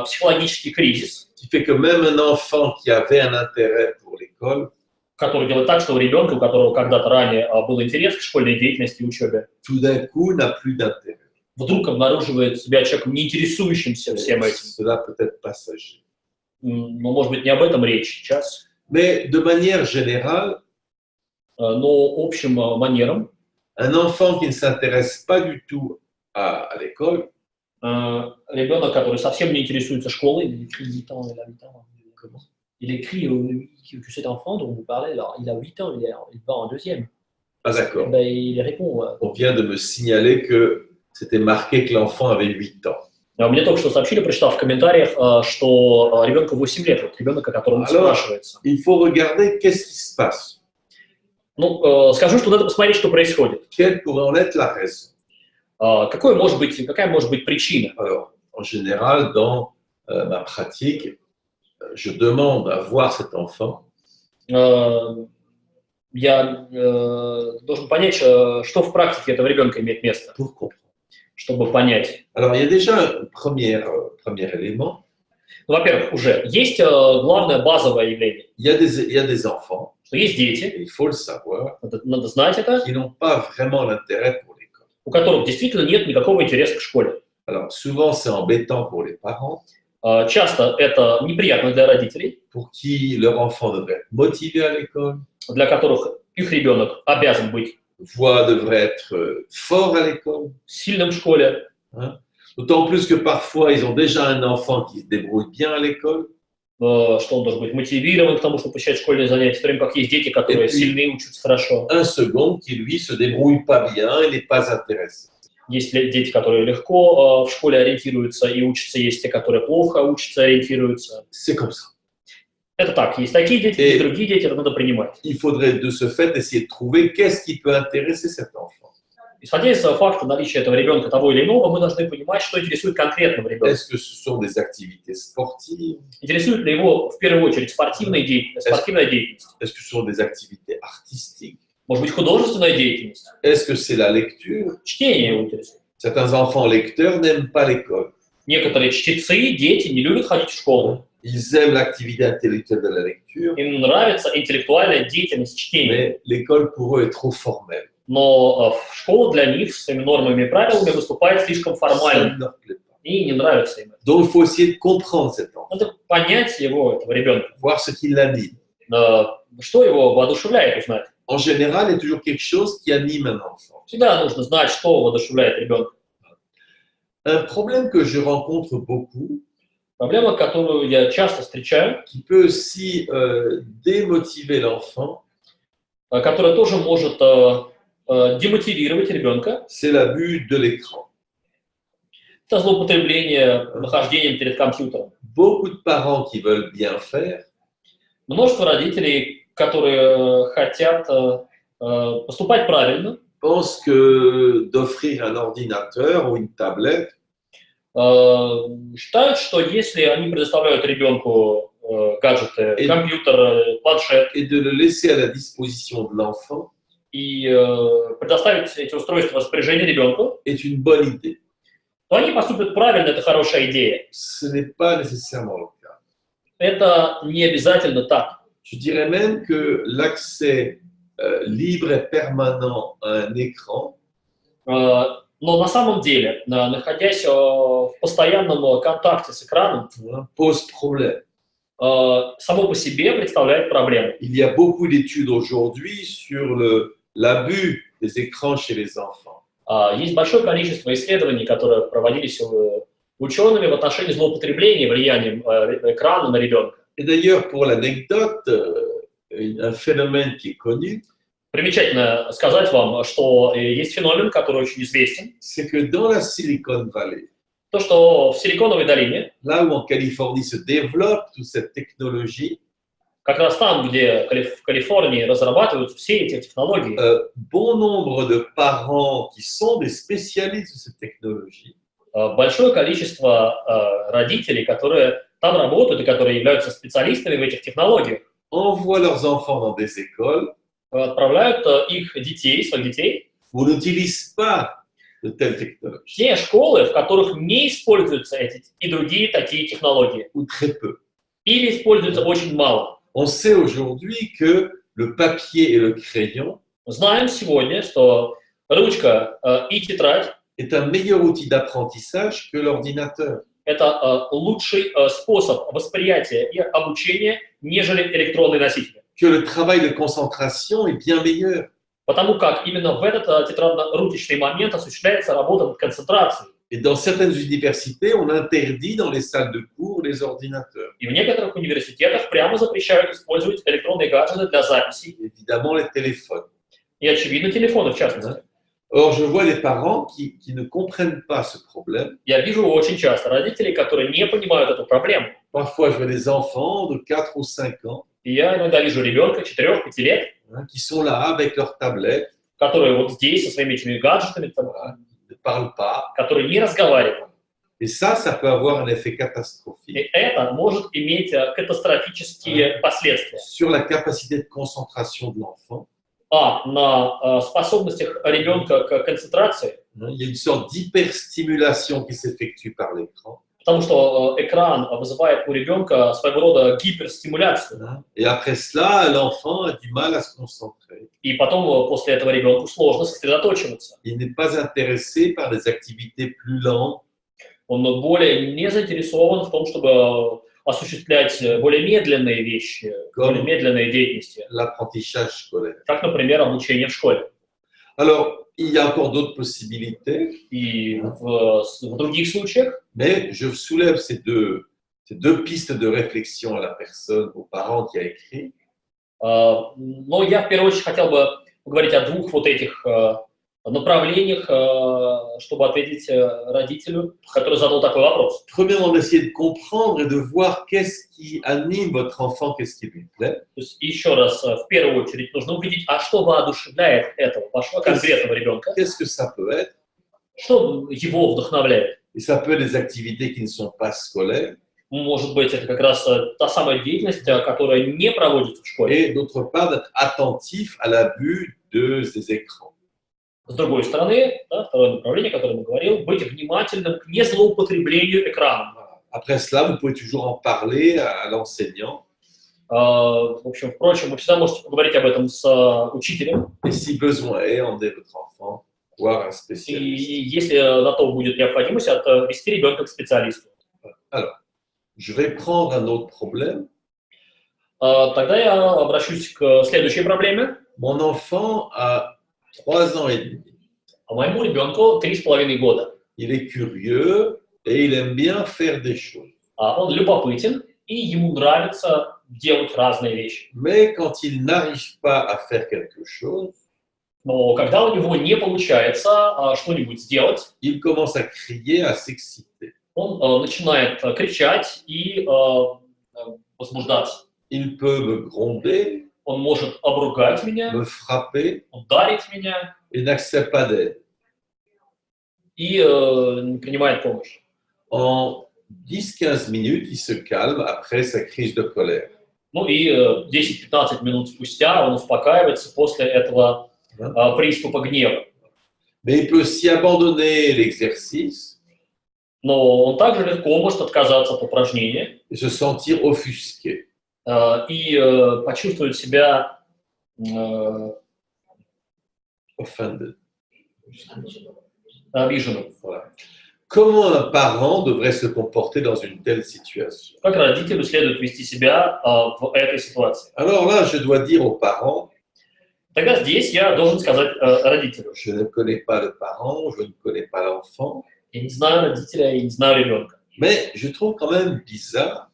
психологический кризис, qui fait que même un enfant qui avait un intérêt pour l'école, который делает так, что у ребенка, у которого когда-то ранее был интерес к школьной деятельности и учебе, tout d'un coup n'a plus d'intérêt. Вдруг обнаруживает себя человеком, не интересующимся всем этим. Cela peut être passager. Но, может быть, не об этом речь сейчас. Mais de manière générale, но общим манером, un enfant qui ne s'intéresse pas du tout à l'école, ребенок, который совсем не интересуется школой, il écrit que cet enfant dont vous parlez, alors, il a 8 ans, il va en deuxième. Ah d'accord. Ben, il répond. On vient de me signaler que c'était marqué que l'enfant avait 8 ans. Мне только что сообщили, прочитал в комментариях, что ребенку 8 лет, вот ребенок, о котором спрашивается. Il faut regarder qu'est-ce qui se passe. Ну, скажу, что надо посмотреть, что происходит. Quelle pourrait en être la raison? Какая может быть причина? Alors, en général, dans ma pratique, je demande à voir cet enfant. Я должен понять, что в практике этого ребенка имеет место, чтобы понять. Alors, il y a déjà un premier élément. Во-первых, уже есть главное базовое явление. Il y a des enfants. Что есть дети. Il faut le savoir. Надо знать это. Qui n'ont pas vraiment l'intérêt pour l'école. У которых действительно нет никакого интереса к школе. Alors, souvent, c'est embêtant pour les parents. Часто это неприятно для родителей. Pour qui leur enfant devrait être motivé à l'école. Для которых их ребенок обязан быть. Devrait être fort à l'école. Сильным в школе. Hein? D'autant plus que parfois, ils ont déjà un enfant qui se débrouille bien à l'école. Что он должен быть мотивирован к тому, чтобы посещать школьные занятия, в то время как есть дети, которые сильны, учатся хорошо. Un second qui, lui, se débrouille pas bien et n'est pas intéressé. Есть дети, которые легко в школе ориентируются и учатся, есть те, которые плохо учатся, ориентируются. C'est comme ça. Это так, есть такие дети, есть другие дети, это надо принимать. Il faudrait de ce fait essayer de trouver qu'est-ce qui peut intéresser cet enfant. Исходя из факта наличия этого ребенка того или иного, мы должны понимать, что интересует конкретного ребенка. Est-ce que ce sont des activités sportives? Интересует ли его в первую очередь спортивная деятельность? Est-ce que ce sont des activités artistiques? Может быть, художественная деятельность? Est-ce que c'est la lecture? Чтение его интересует. Certains enfants lecteurs n'aiment pas l'école. Некоторые чтецы, дети не любят ходить в школу. Ils aiment l'activité intellectuelle de la lecture. Им нравится интеллектуальная деятельность чтения. Mais l'école pour eux est trop formelle. Но школа для них с своими нормами и правилами выступает слишком формально. И не нравится им. Donc il faut essayer de comprendre cet enfant. Надо понять его, этого ребенка. Voir ce qui l'anime. Что его воодушевляет, узнать. En général, il y a toujours quelque chose qui anime un enfant. Всегда нужно знать, что воодушевляет ребенка. Un problème que je rencontre beaucoup, проблема, которую я часто встречаю, qui peut aussi démotiver l'enfant, которая тоже может демотивировать ребенка, c'est l'abus de l'écran. Это злоупотребление нахождением перед компьютером. Beaucoup de parents qui veulent bien faire, множество родителей, которые хотят поступать правильно, pensent que d'offrir un ordinateur ou une tablette, считают, что если они предоставляют ребенку гаджеты, компьютер, планшет, et de le laisser à la disposition de l'enfant, и предоставить эти устройства в распоряжение ребенку, est une bonne idée. то они поступят правильно, это хорошая идея. Ce n'est pas nécessairement le cas. Это не обязательно так. Je dirais même que l'accès libre et permanent à un écran, но на самом деле, находясь в постоянном контакте с экраном, pose problème. само по себе представляет проблему. Il y a beaucoup d'études aujourd'hui sur l'abus des écrans chez les enfants. Есть большое количество исследований, которые проводились учеными в отношении злоупотребления влиянием экрана на ребенка. Et d'ailleurs, pour l'anecdote, un phénomène qui est connu, примечательно сказать вам, что есть феномен, который очень известен. C'est que dans la Silicon Valley, то, что в Силиконовой долине, là où en Californie se développe toute cette technologie, как раз там, где в Калифорнии разрабатываются все эти технологии, bon nombre de parents qui sont des spécialistes de cette technologie, большое количество родителей, которые там работают и которые являются специалистами в этих технологиях, envoient leurs enfants dans des écoles, отправляют их детей, своих детей, où on n'utilise pas de telles technologies. Те школы, в которых не используются эти и другие такие технологии. Ou très peu. Или используются очень мало. On sait aujourd'hui que le papier et le crayon знаем сегодня, что ручка и тетрадь est un meilleur outil d'apprentissage que l'ordinateur. Это лучший способ восприятия и обучения, нежели электронные носители. Que le travail de concentration est bien meilleur. Потому как именно в этот тетрадно-ручечный момент осуществляется работа над концентрацией. Et dans certaines universités, on interdit dans les salles de cours les ordinateurs. И в некоторых университетах прямо запрещают использовать электронные гаджеты для записи. Évidemment, les téléphones. И, очевидно, телефоны в частности. Or, je vois des parents qui ne comprennent pas ce problème. Я вижу очень часто родителей, которые не понимают эту проблему. Parfois, je vois des enfants de 4 ou 5 ans. И я иногда вижу ребенка 4-5 лет, qui sont là avec leur tablette, которые вот здесь со своими этими гаджетами, ne parlent pas. которые не разговаривают. Et ça peut avoir un effet catastrophique. И это может иметь катастрофические последствия. Sur la capacité de concentration de l'enfant. На способностях ребенка к концентрации. Il y a une sorte d'hyperstimulation qui s'effectue par l'écran. Потому что экран вызывает у ребенка своего рода гиперстимуляцию. Et après cela, l'enfant a du mal à se concentrer. И потом после этого ребенку сложно сосредоточиваться. Il n'est pas intéressé par des activités plus lentes. Он более не заинтересован в том, чтобы осуществлять более медленные вещи, более медленные деятельности. L'apprentissage scolaire. Как, например, обучение в школе. Alors, il y a encore d'autres possibilités. И в других случаях. Mais je soulève ces deux pistes de réflexion à la personne, aux parents qui a écrit. Но я в первую очередь хотел бы поговорить о двух вот этих направлениях, чтобы ответить родителю, который задал такой вопрос. Premièrement, d'essayer de comprendre et de voir qu'est-ce qui anime votre enfant, qu'est-ce qui lui plaît. То есть еще раз, в первую очередь, нужно увидеть, а что воодушевляет этого вашего конкретного ребенка, Qu'est-ce que ça peut être? что его вдохновляет. Et ça peut être des activités qui ne sont pas scolaires. Может быть, это как раз та самая деятельность, которая не проводится в школе. Et d'autre part, d'être attentif à l'abus de ces écrans. С другой стороны, да, второе направление, о котором я говорил, быть внимательным к незлоупотреблению экраном. Après cela, vous pouvez toujours en parler à l'enseignant. В общем, впрочем, вы всегда можете поговорить об этом с учителем. Et si besoin est, emmenez votre enfant voir un spécialiste. И если на то будет необходимость, отвести ребенка к специалисту. Alors, je vais prendre un autre problème. Тогда я обращусь к следующей проблеме. Mon enfant a 3 ans et demi. Моему ребенку 3,5 года. Il est curieux et il aime bien faire des choses. Он любопытен, и ему нравится делать разные вещи. Mais quand il n'arrive pas à faire quelque chose, Но когда у него не получается что-нибудь сделать, il commence à crier, à s'exciter. Он начинает кричать и возбуждаться. Il peut me gronder, Он может обругать меня, me frapper ударить меня et n'accepte pas d'aide. и не принимает помощь. En 10-15 minutes, il se calme après sa crise de colère. Ну и 10-15 минут спустя он успокаивается после этого приступа гнева. Mais il peut aussi abandonner l'exercice Но он также легко может отказаться от упражнения et se sentir offusqué. И почувствовать себя Offended. обиженным. Voilà. Comment un parent devrait se comporter dans une telle situation? Как родителю следует вести себя в этой ситуации? Alors là, je dois dire aux parents, Тогда здесь я должен сказать родителю. je ne connais pas le parent, je ne connais pas l'enfant, Я не знаю родителя, я не знаю ребенка. mais je trouve quand même bizarre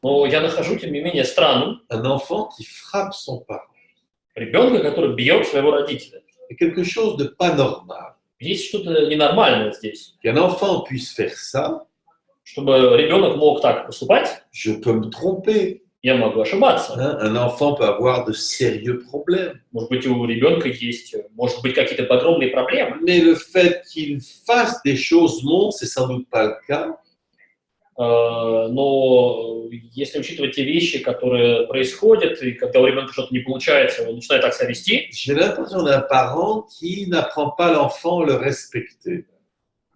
Но я нахожу, тем не менее, странным un enfant qui frappe son parent. ребенка, который бьет своего родителя. C'est quelque chose de pas normal. Есть что-то ненормальное здесь. Qu'un enfant puisse faire ça, Чтобы ребенок мог так поступать, je peux me tromper. я могу ошибаться. Hein? Un enfant peut avoir de sérieux problèmes. Может быть, у ребенка есть, может быть, какие-то огромные проблемы. Mais le fait qu'il fasse des choses montre, c'est sans doute pas le cas. Но если учитывать те вещи, которые происходят, и когда у ребенка что-то не получается, он начинает так себя вести, J'ai l'impression d'un parent qui n'apprend pas l'enfant à le respecter.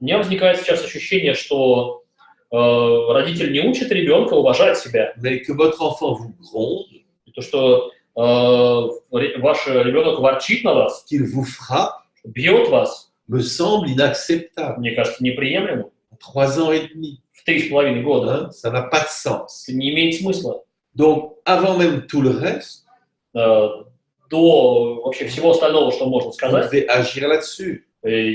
у меня возникает сейчас ощущение, что родитель не учит ребенка уважать себя. Mais que votre enfant vous gronde, И то, что ваш ребенок ворчит на вас, qu'il vous frappe, бьет вас, me semble inacceptable. мне кажется, неприемлемым. 3 ans et demi, В 3,5 года hein? Ça n'a pas de sens. это не имеет смысла. Donc, avant même tout le reste, До вообще всего остального, что можно vous сказать, devez agir là-dessus.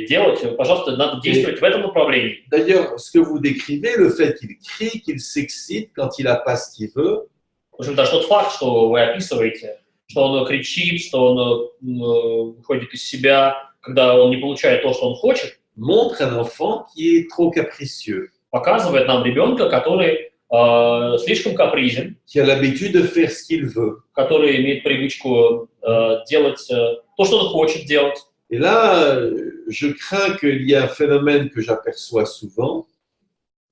делать, пожалуйста, надо действовать в этом направлении. D'ailleurs, ce que vous décrivez, le fait qu'il crie, qu'il s'excite quand il n'a pas ce qu'il veut, В общем, даже тот факт, что вы описываете, что он кричит, что он выходит из себя, когда он не получает то, что он хочет, montre un enfant qui est trop capricieux, показывает нам ребенка, который слишком капризен, qui a l'habitude de faire ce qu'il veut. который имеет привычку делать то, что он хочет делать. Et là, je crains qu'il y ait un phénomène que j'aperçois souvent,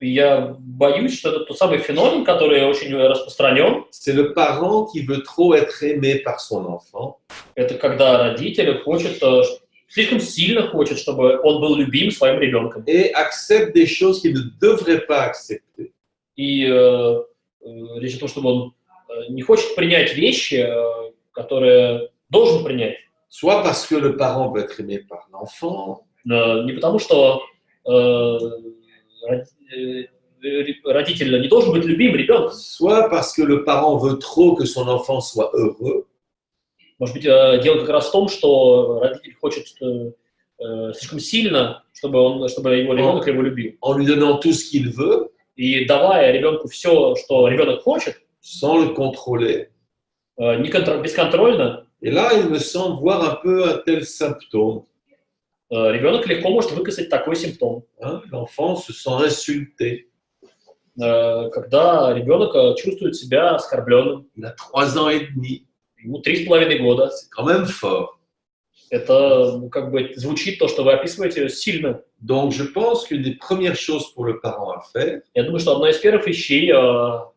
И я боюсь, что это тот самый феномен, который очень распространен. c'est le parent qui veut trop être aimé par son enfant. Это когда родитель хочет, слишком сильно хочет, чтобы он был любим своим ребенком. Et accepte des choses qu'il ne devrait pas accepter. И речь о том, чтобы он не хочет принять вещи, которые должен принять. Soit parce que le parent veut être aimé par l'enfant, Не потому, что родитель не должен быть любим ребенком. soit parce que le parent veut trop que son enfant soit heureux, Может быть, дело как раз в том, что родитель хочет слишком сильно, чтобы его ребенок его любил. en lui donnant tout ce qu'il veut, И давая ребенку все, что ребенок хочет, sans le contrôler. бесконтрольно, Et là, il me semble voir un peu un tel symptôme. Ребенок легко может выказать такой симптом. L'enfant se sent insulté. Когда ребенок чувствует себя оскорбленным. Il a 3 ans et demi. Ему 3,5 года. C'est quand même fort. Это как бы звучит то, что вы описываете, сильно. Donc, je pense qu'une des premières choses pour le parent à faire, Я думаю, что одна из первых вещей,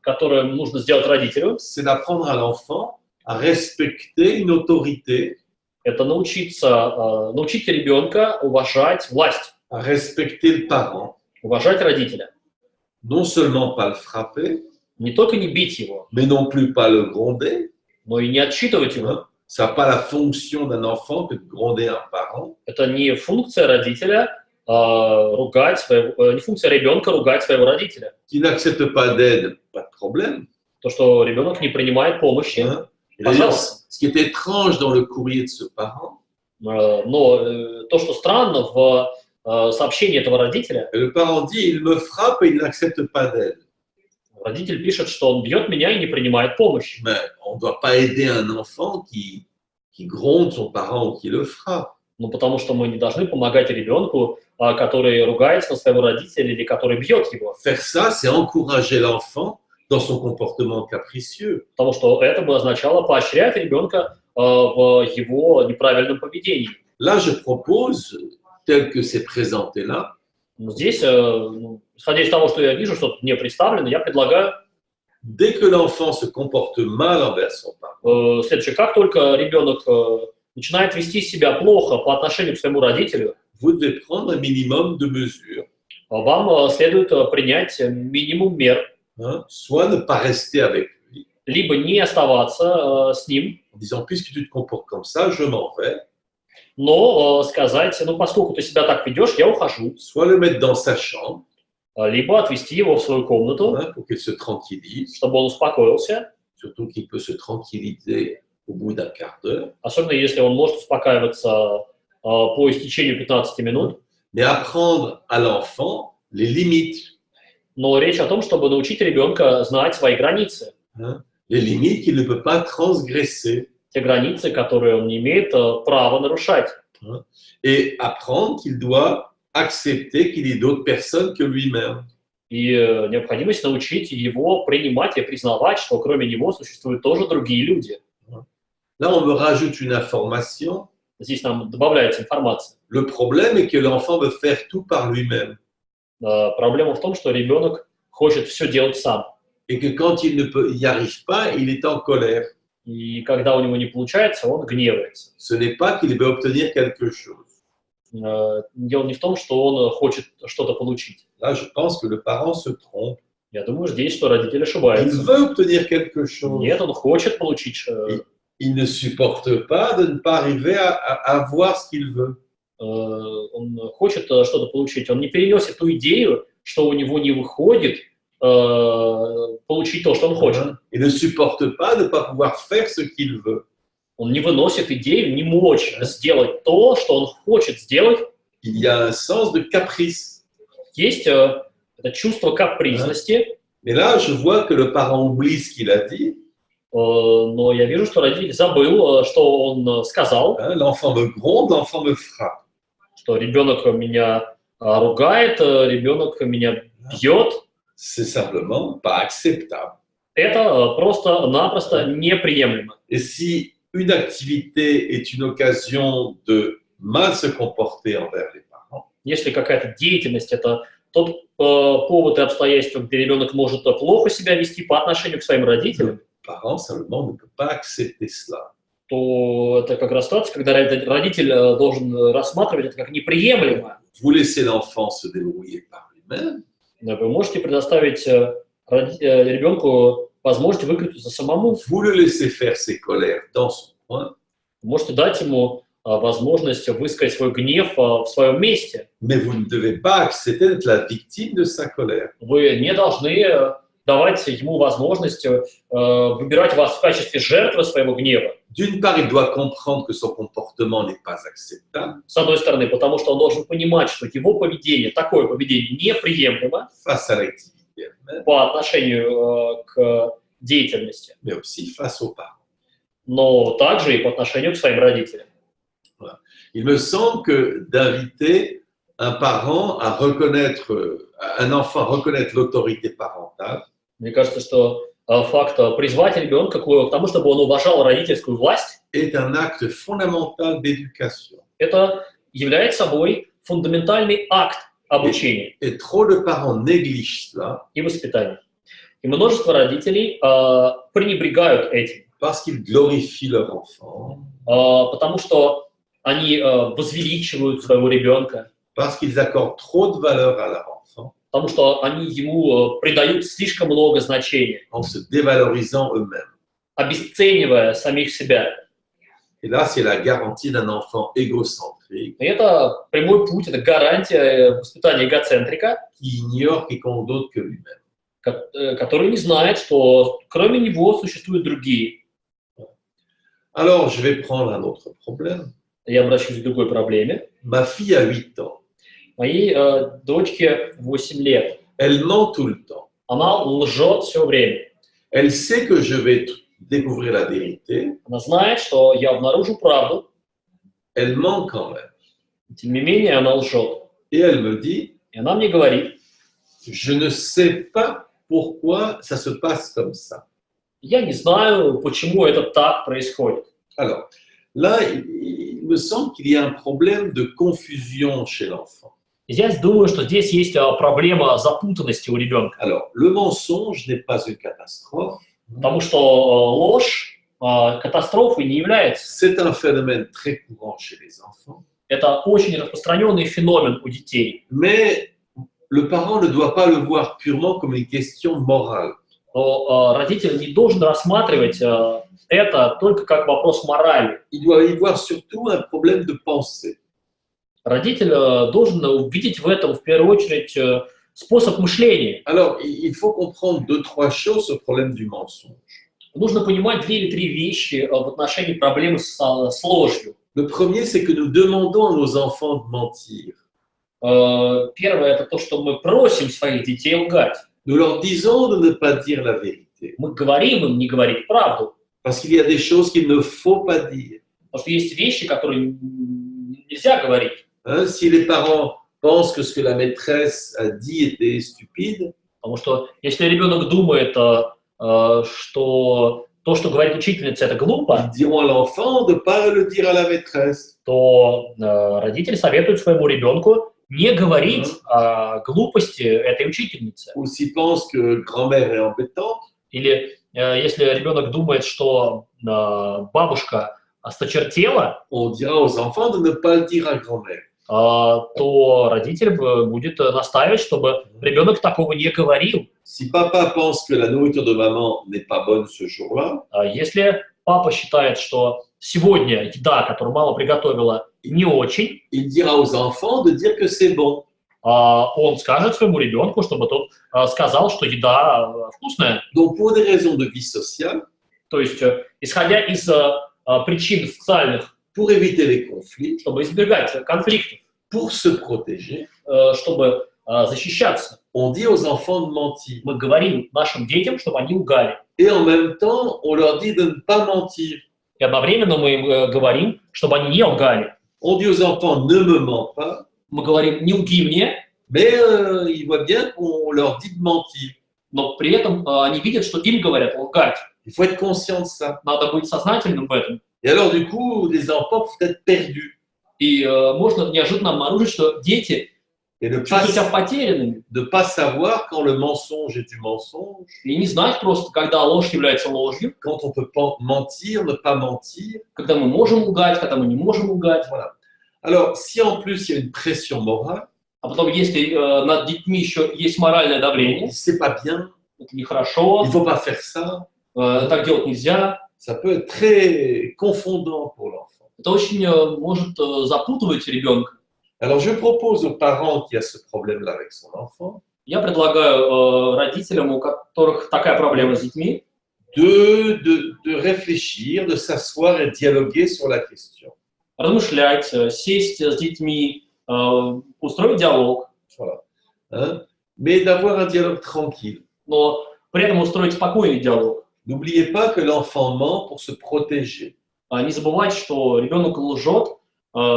которые нужно сделать родителю, c'est d'apprendre à l'enfant à respecter une autorité, это научить ребенка уважать власть, à respecter le parent, уважать родителя. non seulement pas le frapper, Не только не бить его, mais non plus pas le gronder. но и не отчитывать его. Ça n'a pas la fonction d'un enfant que de gronder un parent. Это не функция родителя не функция ребенка ругать своего родителя. Qui n'accepte pas d'aide, pas de problème. То, что ребенок не принимает помощи, пожалуйста. Ce qui est étrange dans le courrier de ce parent, но то, что странно в сообщении этого родителя, le parent dit il me frappe et il n'accepte pas d'aide. Родитель пишет, что он бьет меня и не принимает помощи. Mais on ne doit pas aider un enfant qui gronde son parent ou qui le frappe. Ну, потому что мы не должны помогать ребенку, который ругается на своего родителя или который бьет его. Faire ça, c'est encourager l'enfant dans son comportement capricieux. Потому что это бы означало поощрять ребенка в его неправильном поведении. Là, je propose, tel que c'est présenté là, Здесь, исходя из того, что я вижу, что мне представлено, я предлагаю, dès que l'enfant se comporte mal envers son parent, следующее. Как только ребенок начинает вести себя плохо по отношению к своему родителю, vous devez prendre un minimum de mesures. Вам следует принять минимум мер. Soit ne pas rester avec lui, Либо не оставаться с ним, en disant puisque tu te comportes comme ça, je m'en vais. но сказать, поскольку ты себя так ведешь, я ухожу. Soit le mettre dans sa chambre, Либо отвести его в свою комнату, pour qu'il se tranquillise, чтобы он успокоился. surtout qu'il peut se tranquilliser au bout d'un quart d'heure. Особенно если он может успокаиваться по истечению 15 минут. Mais apprendre à l'enfant les limites. Но речь о том, чтобы научить ребенка знать свои границы. Les limites qu'il ne peut pas transgresser. Те границы, которые он не имеет права нарушать. Et apprendre qu'il doit accepter qu'il y ait d'autres personnes que lui-même. И необходимость научить его принимать и признавать, что кроме него существуют тоже другие люди. Là, on me rajoute une information. Здесь нам добавляется информация. Le problème est que l'enfant veut faire tout par lui-même. Проблема в том, что ребенок хочет все делать сам. Et que quand il n'y arrive pas, il est en colère. И когда у него не получается, он гневается. Ce n'est pas qu'il veut obtenir quelque chose. Дело не в том, что он хочет что-то получить. Là, je pense que le parent se trompe. Я думаю, здесь, что родитель Il ошибается. veut obtenir quelque chose. Нет, он хочет получить. Il ne supporte pas de ne pas arriver à avoir ce qu'il veut. Он хочет что-то получить. Он не переносит ту идею, что у него не выходит получить то, что он хочет. Il ne supporte pas de ne pas pouvoir faire ce qu'il veut. Он не выносит идею не мочь сделать то, что он хочет сделать. Il y a un sens de caprice. Есть это чувство капризности. Mais là, je vois que le parent oublie ce qu'il a dit. Но я вижу, что родитель забыл, что он сказал. L'enfant me gronde, l'enfant me frappe. Что ребенок меня ругает, ребенок меня бьет. C'est simplement pas acceptable. Это просто-напросто неприемлемо. Et si une activité est une occasion de mal se comporter envers les parents, если какая-то деятельность – это тот повод и обстоятельства, где ребенок может плохо себя вести по отношению к своим родителям, parent simplement ne peut pas accepter cela. то это как раз ситуация, когда родитель должен рассматривать это как неприемлемо. Vous laissez l'enfant se débrouiller par lui-même. Вы можете предоставить ребенку возможность выкрутиться самому. Vous le laissez faire ses colères dans son coin. Вы можете дать ему возможность высказать свой гнев в своем месте. Mais vous ne devez pas accepter d'être la victime de sa colère. Вы не должны давать ему возможность выбирать вас в качестве жертвы своего гнева. D'une part, il doit comprendre que son comportement n'est pas acceptable. С одной стороны, потому что он должен понимать, что его поведение, такое поведение неприемлемо face à l'activité, по отношению к деятельности, mais aussi face aux parents. но также и по отношению к своим родителям. Voilà. Il me semble que d'inviter un parent à reconnaître, un enfant à reconnaître l'autorité parentale. Мне кажется, что факт призвать ребенка к тому, чтобы он уважал родительскую власть, est un acte fondamental d'éducation. это является собой фундаментальный акт обучения Et trop de parents négligent cela и воспитания. И множество родителей пренебрегают этим. parce qu'ils glorifient leur enfant, Потому что они возвеличивают своего ребенка, parce qu'ils accordent trop de valeur à leur enfant, потому что они ему придают слишком много значения, en se dévalorisant eux-mêmes. обесценивая самих себя. Et là, c'est la garantie d'un enfant égocentrique И это прямой путь, это гарантия воспитания эгоцентрика, qui ignore quiconque d'autre que lui-même. который не знает, что кроме него существуют другие. Alors, je vais prendre un autre problème. Я обращусь к другой проблеме. Ma fille a 8 ans. Моей дочке 8 лет. Elle ment tout le temps. Она лжет все время. Elle sait que je vais découvrir la vérité. Она знает, что я обнаружу правду. Elle ment quand même. Тем не менее, она лжет. Et elle me dit, И она мне говорит, je ne sais pas pourquoi ça se passe comme ça. я не знаю, почему это так происходит. Alors, là, il me semble qu'il y a un problème de confusion chez l'enfant. Я думаю, что здесь есть проблема запутанности у ребенка. Alors, le mensonge n'est pas une catastrophe. Потому что ложь катастрофой не является. C'est un phénomène très courant chez les enfants. Это очень распространенный феномен у детей. Mais le parent ne doit pas le voir purement comme une question morale. Но родитель не должен рассматривать это только как вопрос морали. Il doit y voir surtout un problème de pensée. Родитель должен увидеть в этом, в первую очередь, способ мышления. Alors, il faut comprendre 2-3 choses sur le problème du mensonge. Нужно понимать 2 или 3 вещи в отношении проблемы с ложью. Le premier, c'est que nous demandons à nos enfants de mentir. Первое, это то, что мы просим своих детей лгать. Nous leur disons de ne pas dire la vérité. Мы говорим им не говорить правду. Parce qu'il y a des choses qu'il ne faut pas dire. Потому что есть вещи, которые нельзя говорить. Hein, si les parents pensent que ce que la maîtresse a dit était stupide, Потому что если ребенок думает, что то, что говорит учительница, это глупо, ils diront à l'enfant de ne pas le dire à la maîtresse. то родитель советует своему ребенку не говорить о глупости этой учительницы. Ou s'ils pensent que grand-mère est embêtante, Или если ребенок думает, что бабушка осточертела, on dira aux enfants de ne pas le dire à grand-mère. то родитель будет настаивать, чтобы ребенок такого не говорил. Si papa pense que la nourriture de maman n'est pas bonne ce jour-là, Если папа считает, что сегодня еда, которую мама приготовила, не очень, il dira aux enfants de dire que c'est bon. он скажет своему ребенку, чтобы тот сказал, что еда вкусная. Donc, pour des raisons de vie sociale, То есть, исходя из причин социальных, pour éviter les conflits, чтобы избегать конфликтов, pour se protéger, чтобы защищаться, on dit aux enfants de mentir. мы говорим нашим детям, чтобы они лгали. Et en même temps, on leur dit de ne pas mentir. И одновременно мы им говорим, чтобы они не лгали. On dit aux enfants ne me mens pas, Мы говорим, не лги мне, mais ils voient bien qu'on leur dit de mentir. но при этом они видят, что им говорят лгать. Il faut être conscient de ça. Надо быть сознательным в этом. Et alors, du coup, les enfants peuvent être perdus. И можно неожиданно обнаружить, что дети Et ne чувствуют себя потерянными. pas savoir quand le mensonge est du mensonge, И не знать просто, когда ложь является ложью, quand on peut mentir, ne pas mentir. когда мы можем лгать, когда мы не можем лгать. Voilà. Alors, si en plus il y a une pression morale, А потом, если над детьми еще есть моральное давление, c'est pas bien, это нехорошо, il faut pas faire ça, так делать нельзя, ça peut être très confondant pour l'enfant. это очень может запутывать ребенка. Alors, je propose aux parents qui a ce problème-là avec son enfant Я предлагаю родителям, у которых такая проблема с детьми, de réfléchir, de s'asseoir et dialoguer sur la question. размышлять, сесть с детьми, устроить диалог, Voilà. Hein? Mais d'avoir un dialogue tranquille. но при этом устроить спокойный диалог. N'oubliez pas que l'enfant ment pour se protéger. Не забывать, что ребенок лжет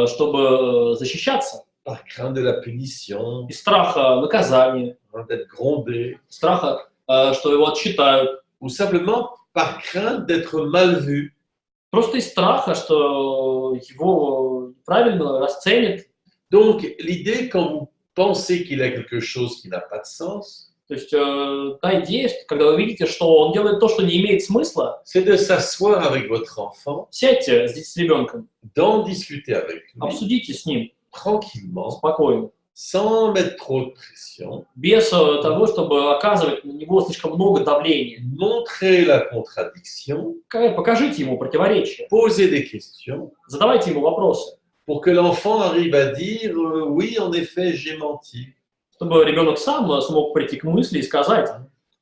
чтобы защищаться, par crainte de la punition, из страха наказания, d'être grondé, страха, что его отсчитают, ou simplement par crainte d'être mal vu. просто из страха, что его правильно расценят. Donc, l'idée, quand vous pensez qu'il a quelque chose qui n'a pas de sens, То есть та идея, что когда вы видите, что он делает то, что не имеет смысла, c'est de s'asseoir avec votre enfant, сядьте с ребенком, d'en discuter avec lui, обсудите с ним tranquillement, спокойно, sans mettre trop de pression, без того, чтобы оказывать на него слишком много давления. montrer la contradiction, Покажите ему противоречия, poser des questions, задавайте ему вопросы, pour que l'enfant arrive à dire oui, en effet, j'ai menti. чтобы ребенок сам смог прийти к мысли и сказать,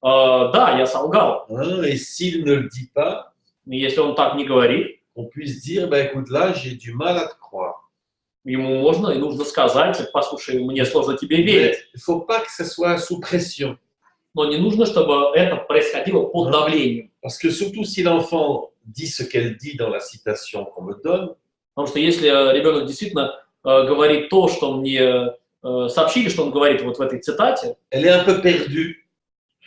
да, я солгал. Et s'il ne le dit pas, И если он так не говорит, on puisse dire, bah, écoute, là, j'ai du mal à te croire. ему можно и нужно сказать, послушай, мне сложно тебе верить. Il ne faut pas que ça soit sous pression. Но не нужно, чтобы это происходило под давлением. Parce que surtout si l'enfant dit ce qu'elle dit dans la citation qu'on me donne, Потому что если ребенок действительно говорит то, что мне сообщили, что он говорит вот в этой цитате, elle est un peu perdue.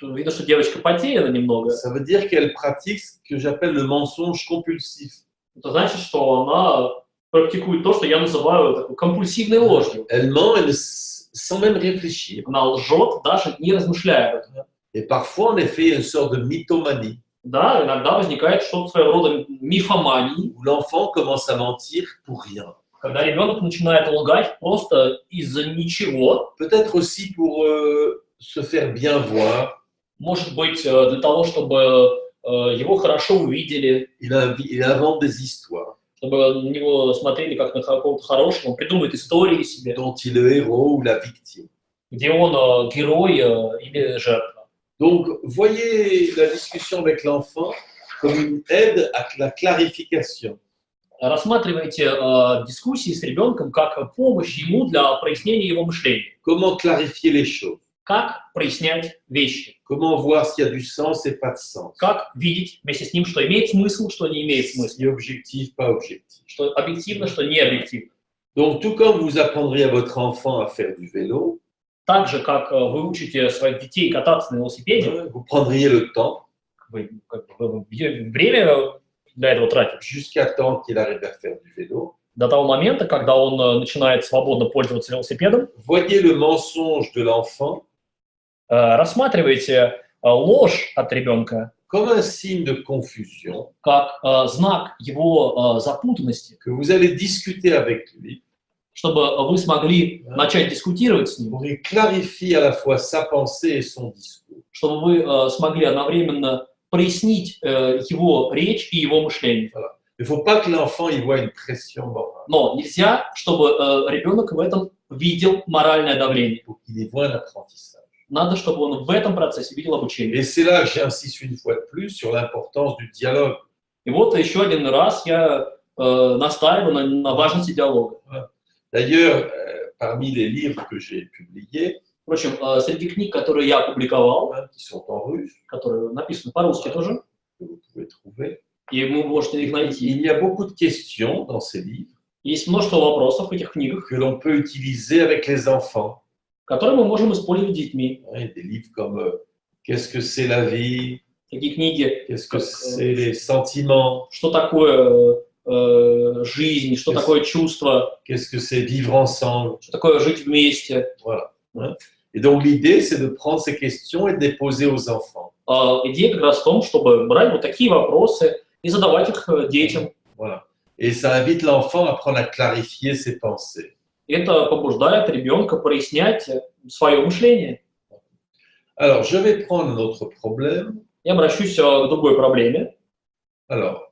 видно, что девочка потеряна немного. Ça veut dire qu'elle pratique ce que j'appelle le mensonge compulsif. Это значит, что она практикует то, что я называю такой компульсивной ложью. Elle ment sans même réfléchir. Она лжет, даже не размышляя об этом. Et parfois, en effet, il y a une sorte de mythomanie. Да, иногда возникает что-то своего рода мифомании, Où l'enfant commence à mentir pour rien. когда ребенок начинает лгать просто из-за ничего. Peut-être aussi pour se faire bien voir. Может быть, для того, чтобы его хорошо увидели, Il invente des histoires чтобы на него смотрели как на какого-то хорошего, он придумывает истории себе, dont il est le héros ou la victime. где он герой или жертва. Donc, voyez la discussion avec l'enfant comme une aide à la clarification. Рассматривайте дискуссии с ребенком как помощь ему для прояснения его мышления. Comment clarifier les choses? Как прояснять вещи? Comment voir s'il y a du sens et pas de sens? Как видеть вместе с ним, что имеет смысл, что не имеет смысла? Si objectif, pas objectif. Что объективно, что не объективно. Donc, tout comme vous apprendrez à votre enfant à faire du vélo, Так же, как вы учите своих детей кататься на велосипеде, vous prendriez le temps вы время для этого тратите. jusqu'à temps qu'il arrive à faire du vélo. До того момента, когда он начинает свободно пользоваться велосипедом, Voyez le mensonge de l'enfant рассматривайте ложь от ребенка comme un signe de confusion как знак его запутанности, que vous allez discuter avec lui чтобы вы смогли начать дискутировать с ним, pour qu'il clarifie à la fois sa pensée et son discours. чтобы вы смогли одновременно прояснить его речь и его мышление. Voilà. Il ne faut pas que l'enfant y voit une pression morale. Но нельзя, чтобы ребенок в этом видел моральное давление. Il faut qu'il y voit un apprentissage. Надо, чтобы он в этом процессе видел обучение. Et c'est là que j'insiste une fois de plus sur l'importance du dialogue. И вот еще один раз я настаиваю на важности диалога. D'ailleurs, parmi les livres que j'ai publiés, Впрочем, среди книг, которые я опубликовал, qui sont en russe, которые написаны по-русски тоже, que vous pouvez trouver, и вы можете их найти, il y a beaucoup de questions dans ces livres есть множество вопросов в этих книгах, que l'on peut utiliser avec les enfants. которые мы можем использовать с детьми. Il y a des livres comme Qu'est-ce que c'est la vie? Такие книги, Qu'est-ce que c'est les sentiments? что такое жизнь, что такое чувство, Qu'est-ce que c'est vivre ensemble? что такое жить вместе. Voilà. Et donc l'idée, c'est de prendre ces questions et de les poser aux enfants. Идея как раз в том, чтобы брать вот такие вопросы и задавать их детям. Voilà. Et ça invite l'enfant à apprendre à clarifier ses pensées. Это побуждает ребенка прояснять свое мышление. Alors, je vais prendre un autre problème. Я обращусь к другой проблеме. Alors,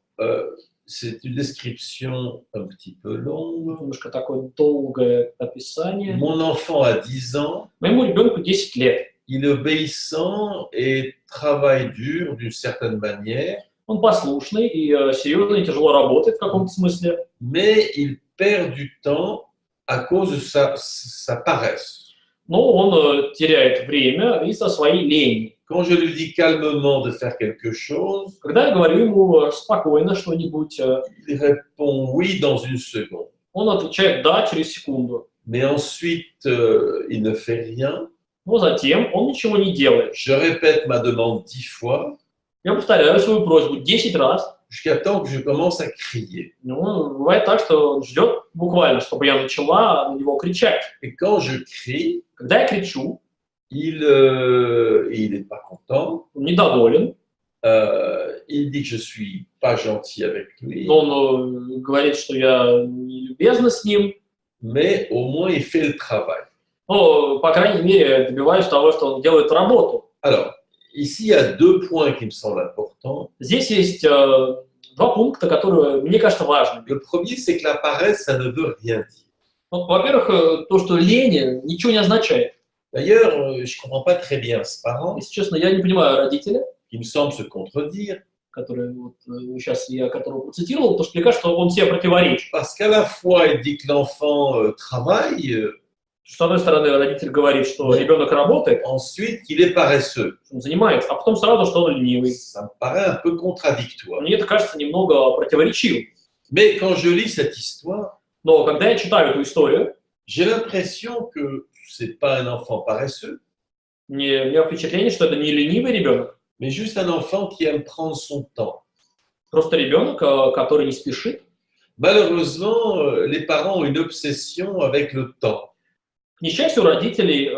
c'est une description un petit peu longue. Немножко такое долгое описание. Mon enfant a 10 ans. Моему ребенку 10 лет. Il est obéissant et travaille dur d'une certaine manière. Он послушный и серьезно и тяжело работает в каком-то смысле. Mais il perd du temps à cause de sa paresse. Но он теряет время из-за своей лени. Quand je lui dis calmement de faire quelque chose, Когда я говорю ему спокойно что-нибудь, il répond oui dans une seconde. Он отвечает «да» через секунду. Mais ensuite, il ne fait rien. Но затем он ничего не делает. Je répète ma demande 10 fois. Я повторяю свою просьбу 10 раз. Jusqu'à temps que je commence à crier. Ну, бывает так, что он ждет буквально, чтобы я начала на него кричать. Et quand je crie, Когда я кричу, il n'est pas content. он недоволен. Il dit que je suis pas gentil avec lui. Он говорит, что я не любезна с ним. Mais au moins il fait le travail. Но, по крайней мере, добиваюсь того, что он делает работу. Alors, ici, il y a deux points qui me semblent importants. Здесь есть два пункта, которые мне кажется важными. Le premier, c'est que la paresse, ça ne veut rien dire. Ну, во-первых, то, что лень ничего не означает. D'ailleurs, je ne comprends pas très bien ce parent Если честно, я не понимаю родителя, qui me semble se contredire. который вот, сейчас я которого процитировал, потому что мне кажется, что он себе противоречит. Parce qu'à la fois, il dit que l'enfant travaille, С одной стороны, родитель говорит, что ребенок работает, ensuite qu'il est paresseux. он занимается, а потом сразу, что он ленивый. Ça me paraît un peu contradictoire. Мне это кажется немного противоречивым. Mais quand je lis cette histoire, Но когда я читаю эту историю, j'ai l'impression que c'est pas un enfant paresseux, у меня впечатление, что это не ленивый ребенок, mais juste un enfant qui aime prendre son temps. просто ребенок, который не спешит. Malheureusement, les parents ont une obsession avec le temps. К несчастью, у родителей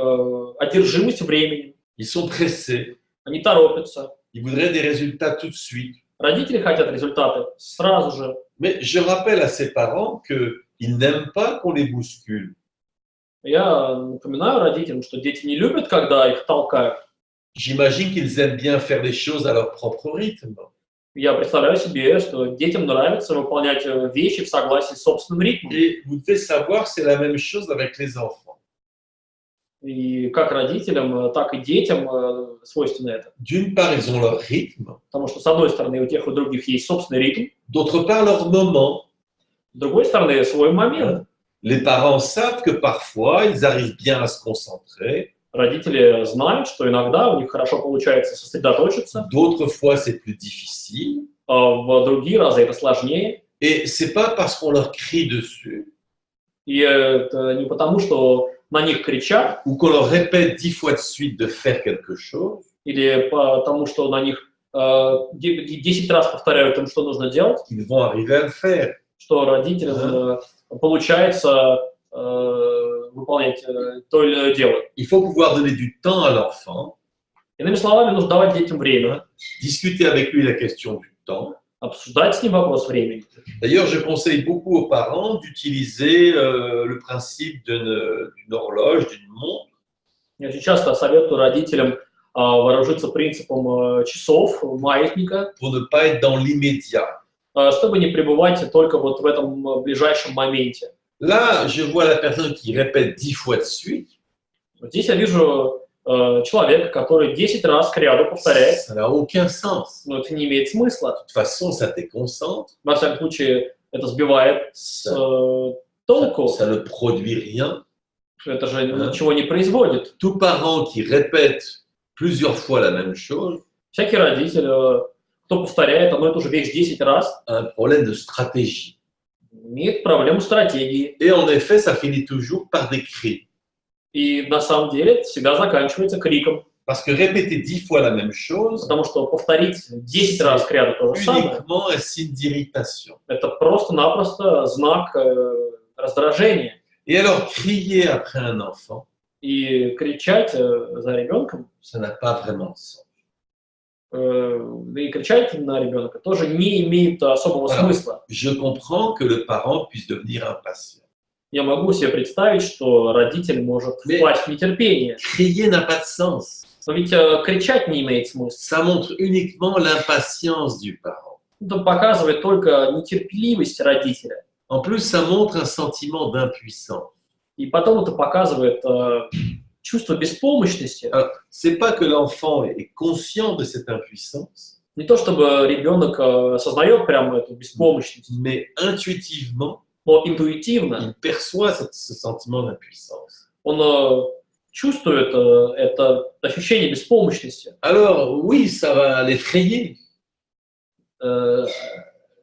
одержимость временем. Ils sont pressés, Они торопятся. ils voudraient des résultats tout de suite. Родители хотят результаты сразу же. Mais je rappelle à ces parents qu'ils n'aiment pas qu'on les bouscule. Я напоминаю родителям, что дети не любят, когда их толкают. J'imagine qu'ils aiment bien faire les choses à leur propre rythme. Я представляю себе, что детям нравится выполнять вещи в согласии с собственным ритмом. Et vous devez savoir, c'est la même chose avec les enfants. И как родителям, так и детям свойственно это. D'une part, ils ont leur rythme. Потому что, с одной стороны, у тех и у других есть собственный ритм. D'autre part, leur moment. С другой стороны, свой момент. Les parents savent que parfois, ils arrivent bien à se concentrer. Родители знают, что иногда у них хорошо получается сосредоточиться. D'autres fois, c'est plus difficile. В другие разы это сложнее. Et c'est pas parce qu'on leur crie dessus. И это не потому, что на них кричат, ou qu'on leur répète 10 fois de suite de faire quelque chose, или потому, что на них 10 раз повторяют им, что нужно делать, qu'ils vont arriver à le faire. что родителям получается выполнять то или иное дело. Il faut pouvoir donner du temps à l'enfant. Иными словами, нужно давать детям время, discuter avec lui la question du temps. обсуждать с ним вопрос времени. D'ailleurs, je conseille beaucoup aux parents d'utiliser le principe d'une horloge, d'une montre. Я очень часто советую родителям вооружиться принципом часов, маятника, pour ne pas être dans l'immédiat. чтобы не пребывать только вот в этом ближайшем моменте. Là, je vois la personne qui répète 10 fois de suite. Здесь я вижу человека, который 10 раз к ряду повторяет. Ça n'a aucun sens. Но это не имеет смысла. De toute façon, ça déconcentre. Во всяком случае, это сбивает с толку. Ça ne produit rien. Это же ничего не производит. Tout parent qui répète plusieurs fois la même chose, Всякий родитель, кто повторяет одну и ту же вещь 10 раз, a un problème de stratégie. имеет проблему стратегии. Et en effet, ça finit toujours par des cris. И на самом деле это всегда заканчивается криком. Parce que répéter 10 fois la même chose, Потому что повторить 10 раз к ряду то же самое, uniquement un signe d'irritation. это просто-напросто знак раздражения. Et alors, crier après un enfant, И кричать за ребенком, ça n'a pas vraiment de sens. и кричать на ребенка тоже не имеет особого смысла. Je comprends que le parent puisse devenir impatient. Я могу себе представить, что родитель может впасть в нетерпение. Crier n'a pas de sens. Но ведь кричать не имеет смысла. Ça montre uniquement l'impatience du parent. Это показывает только нетерпеливость родителя. En plus, ça montre un sentiment d'impuissance. И потом это показывает чувство беспомощности. Alors, c'est pas que l'enfant est conscient de cette impuissance, Не то чтобы ребенок осознает прямо эту беспомощность, mais intuitivement, но интуитивно il perçoit ce sentiment d'impuissance. он чувствует это ощущение беспомощности. Alors, oui, ça va l'effrayer.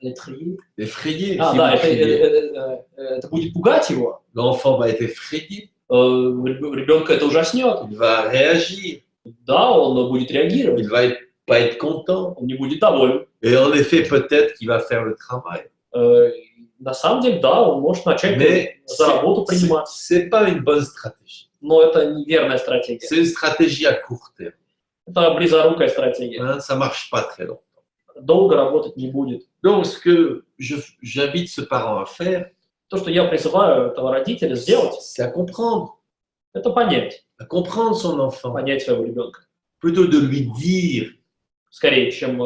Effrayé. А, Si да, vous criez, это будет пугать его. l'enfant va être effrayé, Ребенка это ужаснет. il va réagir, Да, он будет il реагировать. va pas être content. Он не будет доволен. Et en effet, peut-être qu'il va faire le travail. На самом деле, да, он может начать Mais за работу приниматься. c'est pas une bonne stratégie. Но это неверная стратегия. C'est une stratégie à court terme. Это близорукая стратегия. Hein, ça marche pas très longtemps. Долго работать не будет. Donc, ce que j'invite ce parent à faire, То, что я призываю этого родителя сделать, c'est à comprendre son enfant, понять своего ребенка. plutôt de lui dire, Скорее, чем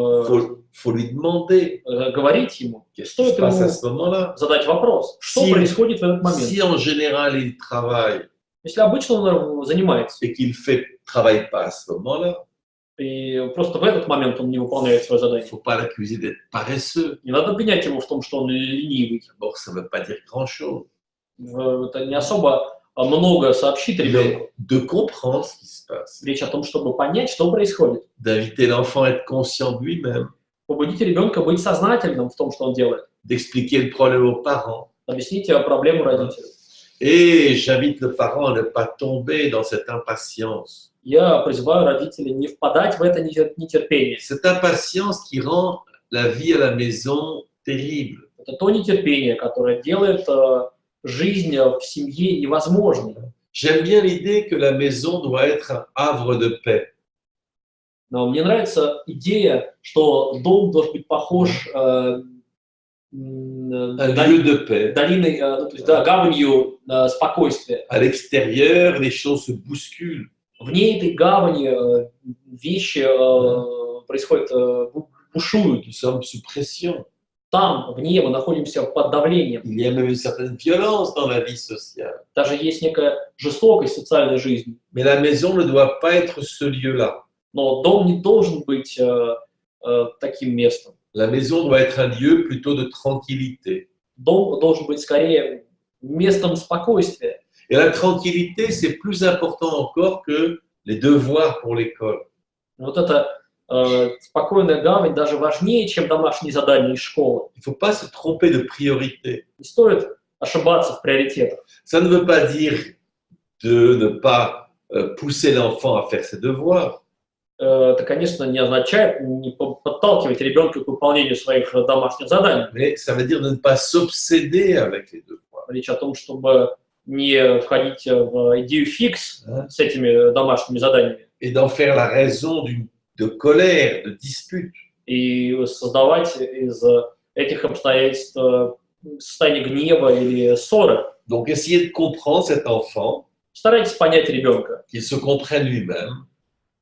faut lui demander, говорить ему, qu'est-ce qui стоит se passe à ему ce moment-là. задать вопрос, что происходит в этот момент. Si en général il travaille Если обычно он занимается, et qu'il ne travaille pas à ce moment-là, и просто в этот момент он не выполняет свое il ne задание, faut pas l'accuser d'être paresseux. не надо обвинять его в том, что он ленивый. D'abord, ça ne veut pas dire grand-chose. Это не особо много сообщит ребенку. De comprendre ce qui se passe. Речь о том, чтобы понять, что происходит. D'inviter l'enfant à être conscient de lui-même. Побудите ребенка быть сознательным в том, что он делает. D'expliquer le problème aux parents. Объясните проблему родителю. Et j'invite le parent à ne pas tomber dans cette impatience. Я призываю родителей не впадать в это нетерпение. Cette impatience qui rend la vie à la maison terrible. Это то нетерпение, которое делает жизнь в семье невозможной. J'aime bien l'idée que la maison doit être un havre de paix. Но мне нравится идея, что дом должен быть похож lieu de paix. долиной, то есть, да, гаванью спокойствия. À l'extérieur, les choses se bousculent. Вне этой гавани вещи происходят, бушуют. Nous sommes sous pression. Там, вне, мы находимся под давлением. Il y a même une certaine violence dans la vie sociale. Даже есть некая жестокость в социальной жизни. Mais la maison ne doit pas être ce lieu-là. Но дом не должен быть таким местом. La maison doit être un lieu plutôt de tranquillité. Дом должен быть скорее местом спокойствия. Et la tranquillité, c'est plus important encore que les devoirs pour l'école. Вот это спокойная гавань даже важнее, чем домашние задания из школы. Il ne faut pas se tromper de priorité. Не стоит ошибаться в приоритетах. Ça ne veut pas dire de ne pas pousser l'enfant à faire ses devoirs. Это, конечно, не означает не подталкивать ребенка к выполнению своих домашних заданий. Mais ça veut dire de ne pas s'obséder avec les devoirs. Речь о том, чтобы не входить в идею фикс с этими домашними заданиями. Et d'en faire la raison de colère, de dispute. И создавать из этих обстоятельств состояние гнева или ссоры. Donc, essayez de comprendre cet enfant. Старайтесь понять ребенка. Qu'il se comprenne lui-même.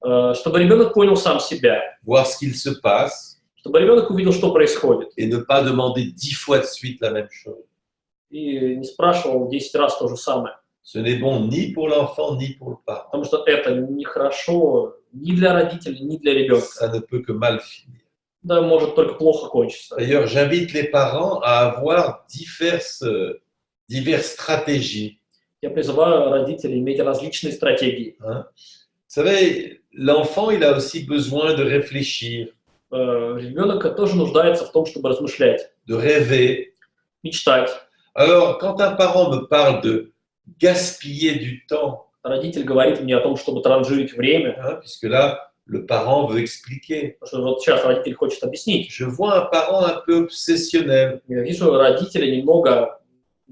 Чтобы ребенок понял сам себя. Voir ce qu'il se passe. Чтобы ребенок увидел, что происходит. Et ne pas demander 10 fois de suite la même chose. И не спрашивал 10 раз то же самое. Ce n'est bon ni pour l'enfant, ni pour le parent. Потому что это нехорошо ни для родителей, ни для ребенка. Ça ne peut que mal finir. Да, может только плохо кончиться. D'ailleurs, j'invite les parents à avoir diverses stratégies. Я призываю родителей иметь различные стратегии. Hein? Vous savez, l'enfant, il a aussi besoin de réfléchir. Ребенок тоже нуждается в том, чтобы размышлять. De rêver. Мечтать. Alors, quand un parent me parle de gaspiller du temps, родитель говорит мне о том, чтобы транжирить время, hein, puisque là, le parent veut expliquer. Потому что вот сейчас родитель хочет объяснить. Je vois un parent un peu obsessionnel. Я вижу родителя немного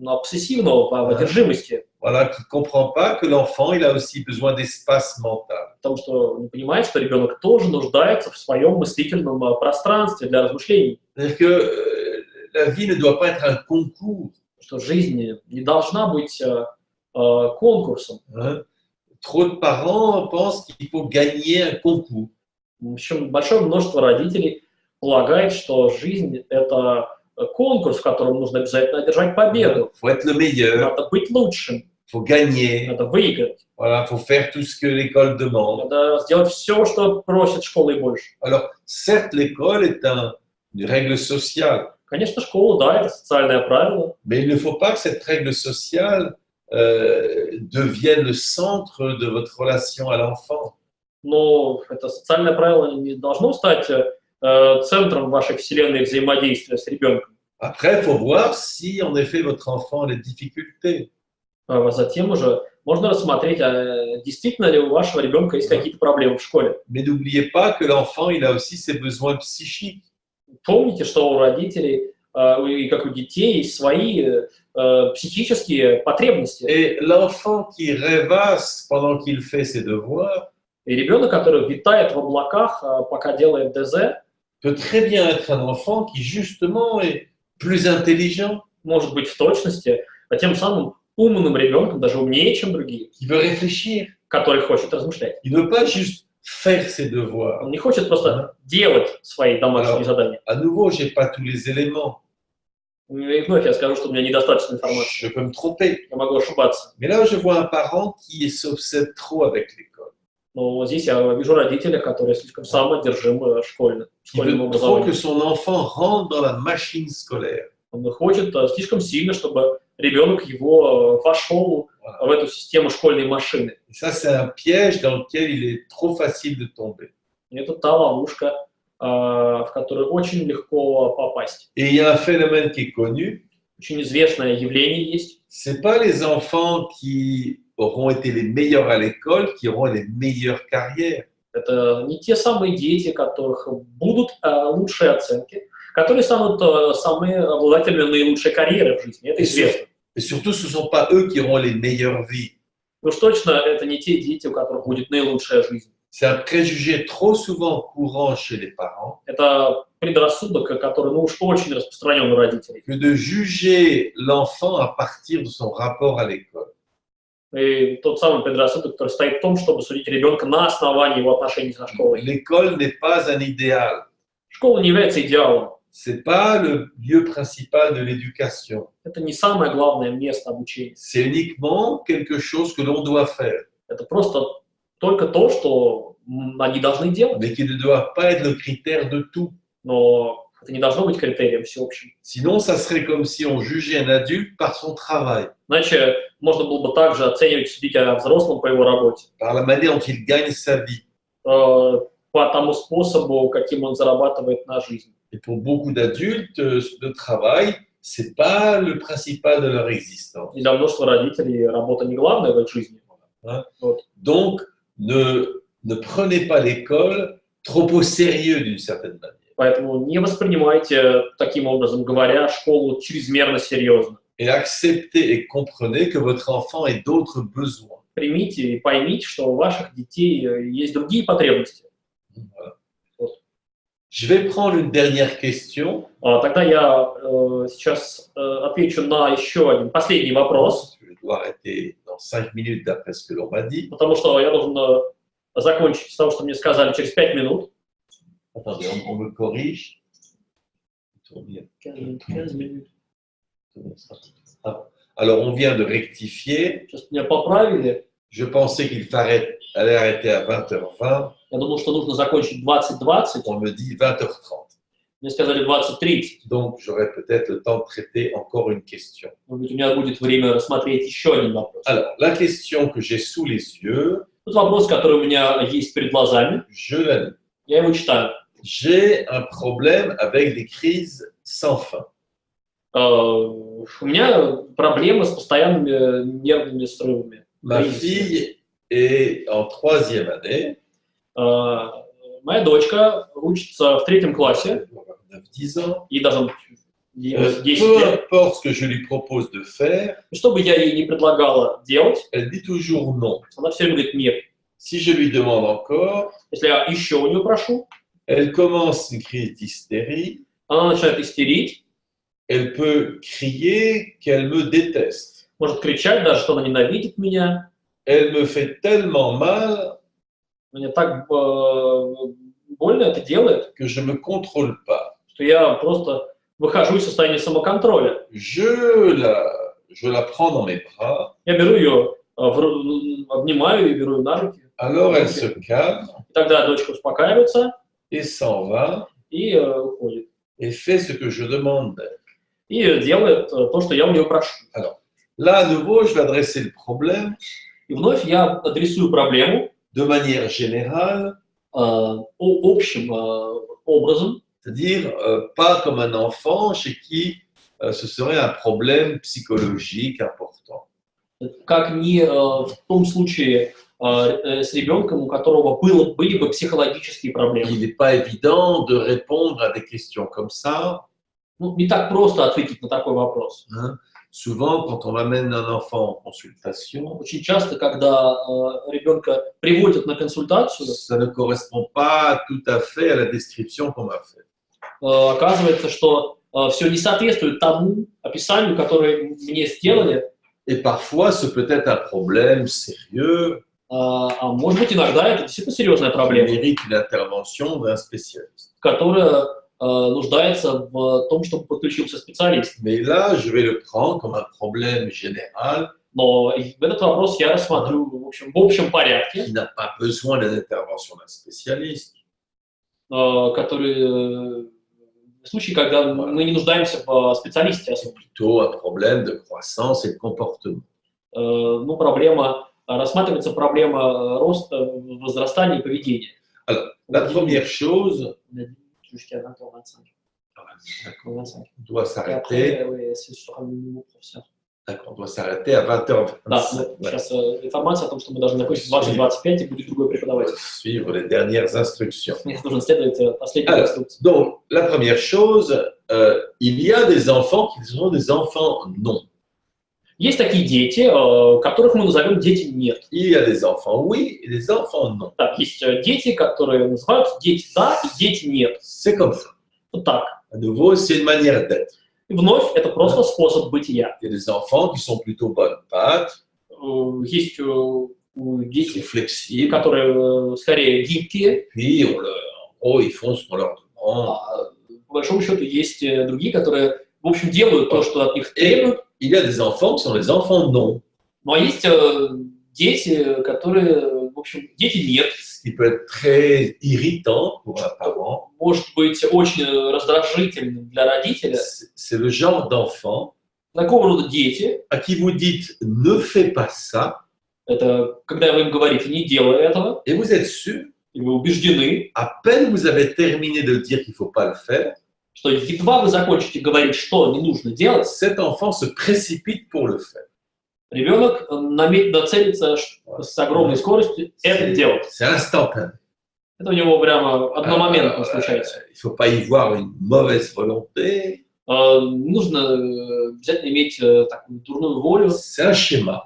обсессивного по одержимости. Voilà, qui ne comprend pas que l'enfant, il a aussi besoin d'espace mental. Потому что не понимает, что ребенок тоже нуждается в своем мыслительном пространстве для размышлений. C'est-à-dire que la vie ne doit pas être un concours. Что жизнь не должна быть конкурсом. Hein? Trop de parents pensent qu'il faut gagner un concours. В общем, большое множество родителей полагает, что жизнь – это конкурс, в котором нужно обязательно одержать победу. Faut être le meilleur. Надо быть лучшим. Faut gagner. Надо выиграть. Voilà, faut faire tout ce que l'école demande. Надо сделать все, что просит школа и больше. Alors, certes, l'école est une règle sociale. Конечно, школа, да, это социальное правило. Mais il ne faut pas que cette règle sociale devienne le centre de votre relation à l'enfant. Но это социальное правило не должно стать центром вашей вселенной взаимодействия с ребенком. Après, il faut voir si, en effet, votre enfant a des difficultés. Затем уже можно рассмотреть, действительно ли у вашего ребенка есть какие-то проблемы в школе. Mais n'oubliez pas que l'enfant, il a aussi ses besoins psychiques. Помните, что у родителей, и как у детей, есть свои психические потребности. Et l'enfant qui rêvasse pendant qu'il fait ses devoirs И ребенок, который витает в облаках, пока делает ДЗ, peut très bien être un enfant qui, justement, est plus intelligent, может быть в точности, а тем самым умным ребенком, даже умнее, чем другие, qui veut réfléchir. который хочет размышлять. Il ne veut pas juste faire ses devoirs. Он не хочет просто делать свои домашние задания. À nouveau, je n'ai pas tous les éléments. И вновь я скажу, что у меня недостаточно информации. Je peux me tromper. Я могу ошибаться. Mais là, je vois un parent qui s'obsède trop avec l'école. Но здесь я вижу родителя, которые слишком самоодержимы школьным Il veut trop que образованием. son enfant rentre dans la machine scolaire. Он хочет слишком сильно, чтобы ребенок его вошел в эту систему школьной машины. Et ça, c'est un piège dans lequel il est trop facile de tomber. И это та ловушка, в которую очень легко попасть. Et il y a un phénomène qui est connu. Очень известное явление есть. C'est pas les enfants qui auront été les meilleurs à l'école qui auront les meilleures carrières. Это не те самые дети, которых будут лучшие оценки, которые станут самые обладателями наилучшей карьеры в жизни. Это известно. Et surtout, ce ne sont pas eux qui auront les meilleures vies. Уж точно это не те дети, у которых будет наилучшая жизнь. C'est un préjugé trop souvent courant chez les parents Это предрассудок, который уж очень распространен у родителей. que de juger l'enfant à partir de son rapport à l'école. И тот самый предрассудок, который стоит в том, чтобы судить ребенка на основании его отношений со школой. L'école n'est pas un idéal. Школа не является идеалом. C'est pas le lieu principal de l'éducation. Это не самое главное место обучения. C'est uniquement quelque chose que l'on doit faire, Это просто только то, что они должны делать. mais qui ne doit pas être le critère de tout. Но это не должно быть критерием всеобщим. Sinon, ça serait comme si on jugeait un adulte par son travail, Иначе можно было бы также оценивать, судить о взрослом по его работе, par la manière dont il gagne sa vie. по тому способу, каким он зарабатывает на жизнь. Et pour beaucoup d'adultes, le travail, c'est pas le principal de leur existence. И для множества родителей работа не главная в их жизни. Hein? Вот. Donc, ne prenez pas l'école trop au sérieux d'une certaine manière. Поэтому не воспринимайте, таким образом говоря, школу чрезмерно серьезно. Et acceptez et comprenez que votre enfant ait d'autres besoins. Примите и поймите, что у ваших детей есть другие потребности. Voilà. Вот. Je vais prendre une dernière question. Тогда я сейчас отвечу на еще один последний вопрос, Je dois arrêter dans 5 minutes d'après ce que l'on m'a dit. потому что я должен закончить с того, что мне сказали, через 5 минут. Attendez, on me corrige. 15 минут. Alors, on vient de rectifier. Сейчас меня поправили. Je pensais qu'il fallait arrêter à 20h20. Я думал, что нужно закончить 20:20. On me dit 20h30. Мне сказали 20:30. Donc, j'aurai peut-être le temps de traiter encore une question. Может быть, у меня будет время рассмотреть еще один вопрос. Alors, la question que j'ai sous les yeux, Тут вопрос, который у меня есть перед глазами. je la lis. Я его читаю. J'ai un problème avec des crises sans fin. У меня проблемы с постоянными нервными срывами. Ma fille est en 3e année. Моя дочка учится в 3 классе, 9-10 ans. ей должно быть 10 Peu лет. importe ce que je lui propose de faire, И что бы я ей не предлагала делать, elle dit toujours non. она все время говорит «нет». Si je lui demande encore, Если я еще у нее прошу, elle commence une crise d'hystérie. она начинает истерить, Elle peut crier qu'elle me déteste. может кричать даже, что она ненавидит меня. Elle me fait tellement mal Мне так больно это делает, que je ne me contrôle pas. что я просто выхожу из состояния самоконтроля. Je la prends dans mes bras. Я беру ее, обнимаю ее, беру ее на руки. Alors elle se calme И тогда dочка успокаивается et s'en va и уходит. et fait ce que je demande d'elle. И делает то, что я у нее прошу. Alors, là, à nouveau, je vais adresser le problème И вновь я адресую проблему de manière générale общим образом. C'est-à-dire pas comme un enfant chez qui ce serait un problème psychologique important. Как не в том случае с ребенком, у которого были бы психологические проблемы. Il n'est pas évident de répondre à des questions comme ça. Ну, не так просто ответить на такой вопрос. Hein. Souvent, quand on amène un enfant en consultation, Очень часто, когда ребенка приводят на консультацию, ça ne correspond pas tout à fait à la description qu'on m'a faite. Оказывается, что все не соответствует тому описанию, которое мне сделали. Et parfois, ce peut être un problème sérieux. А может быть, иногда это действительно серьезная проблема, Mérite une intervention d'un spécialiste. которая нуждается в том, чтобы подключился специалист. Mais là, je vais le prendre comme un problème général. Но этот вопрос я рассмотрю в общем порядке, Qui n'a pas besoin d'une intervention d'un spécialiste. который в случае, когда мы не нуждаемся в специалисте особо. Plutôt un problème de croissance et de comportement. Ну, рассматривается проблема роста, возрастания и поведения. Alors, la première chose, Jusqu'à 20h25. on doit s'arrêter. D'accord, on doit s'arrêter à 20h25. Да, сейчас информация о том, что мы должны закончить в 20:25, и будет другой преподаватель. Suivre les dernières instructions. Мне нужно следовать последним инструкциям. Donc, la première chose, il y a des enfants qui sont des enfants non. Есть такие дети, которых мы назовем дети нет. Il y a des enfants oui et des enfants non. Так, есть дети, которые называются дети да и дети нет. C'est comme ça. Вот так. À nouveau, c'est une manière d'être. И вновь это просто способ бытия. Il y a des enfants qui sont plutôt bonnes pattes, Есть дети, flexibles, которые скорее гибкие. puis en gros, ils font ce qu'on leur demande. По большому счету есть другие, которые, в общем, делают то, что от них требуют. Il y a des enfants qui sont des enfants non. Ну, а есть дети, которые, в общем, дети нет. Ce qui peut être très irritant pour un parent. Может быть очень раздражительным для родителя. C'est le genre d'enfant Такого рода дети. à qui vous dites ne fais pas ça. Это когда вы им говорите не делай этого. Et vous êtes sûr, И вы убеждены, à peine vous avez terminé de dire qu'il ne faut pas le faire, что едва вы закончите говорить, что не нужно делать, cet enfant se précipite pour le faire. ребенок нацелится с огромной скоростью это делать. C'est instantané. Это у него прямо одномоментно случается. Il ne faut pas y voir une mauvaise volonté. Не нужно обязательно иметь такую дурную волю. C'est un schéma.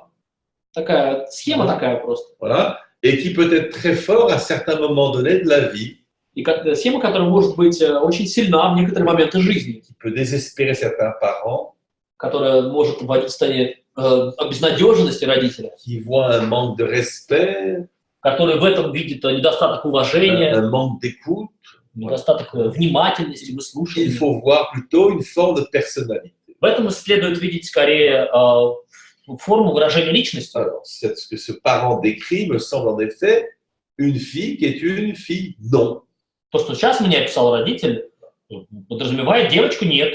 Такая схема такая просто. Voilà. Et qui peut être très fort à certains moments donnés de la vie. И схема, которая может быть очень сильна в некоторые моменты жизни. Qui peut désespérer certains parents. Которая может вводить в состояние безнадежности родителя. Qui voit un manque de respect. Который в этом видит недостаток уважения. Un manque d'écoute. Недостаток внимательности, выслушивания. Il faut voir plutôt une forme de personnalité. В этом следует видеть скорее форму выражения личности. Alors, ce que ce parent décrit me semble en effet une fille qui est une fille non. То, что сейчас мне описал родитель, подразумевает девочку нет.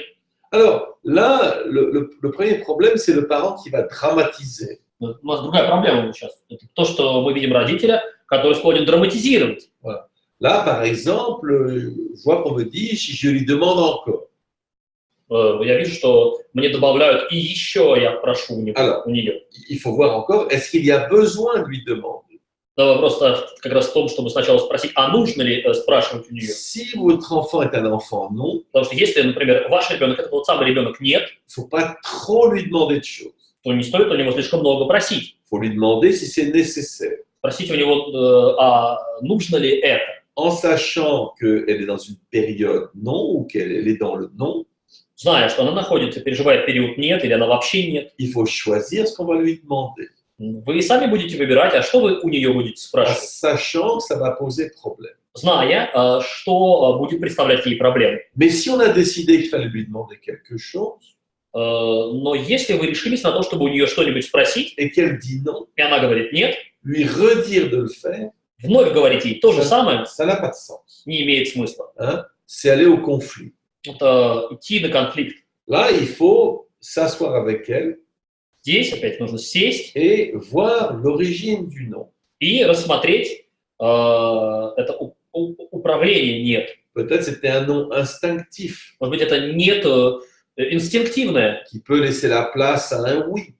Alors, là, le premier problème, c'est le parent qui va dramatiser. У нас другая проблема сейчас. Это то, что мы видим родителя, который склонен драматизировать. Voilà. Là, par exemple, je vois qu'on me dit si je lui demande encore. Я вижу, что мне добавляют и еще я прошу у нее. Il faut voir encore, est-ce qu'il y a besoin de lui demander? Да, вопрос как раз в том, чтобы сначала спросить, а нужно ли спрашивать у нее. Si votre enfant est un enfant non, Потому что если, например, ваш ребенок, это тот самый ребенок нет, il ne faut pas trop lui demander de choses. то не стоит у него слишком много просить. Il faut lui demander si c'est nécessaire. Спросить у него, а нужно ли это. En sachant qu'elle est dans une période non ou qu'elle est dans le non, зная, что она находится, переживает период нет или она вообще нет. Il faut choisir ce qu'on va lui demander. Вы сами будете выбирать, а что вы у нее будете спрашивать. Sachant que ça va poser problème. Зная, что будет представлять ей проблемы. Mais si on a décidé qu'il fallait lui demander quelque chose, но если вы решились на то, чтобы у нее что-нибудь спросить, et qu'elle dit non, и она говорит нет, lui redire de le faire, вновь говорить ей то же самое, ça n'a pas de sens. не имеет смысла. Hein? C'est aller au conflit. Это идти на конфликт. Là, il faut s'asseoir avec elle. Здесь опять нужно сесть et voir l'origine du non. И рассмотреть это управления нет. Peut-être c'était un non instinctif. Может быть, это нет инстинктивное, qui peut laisser la place à un oui.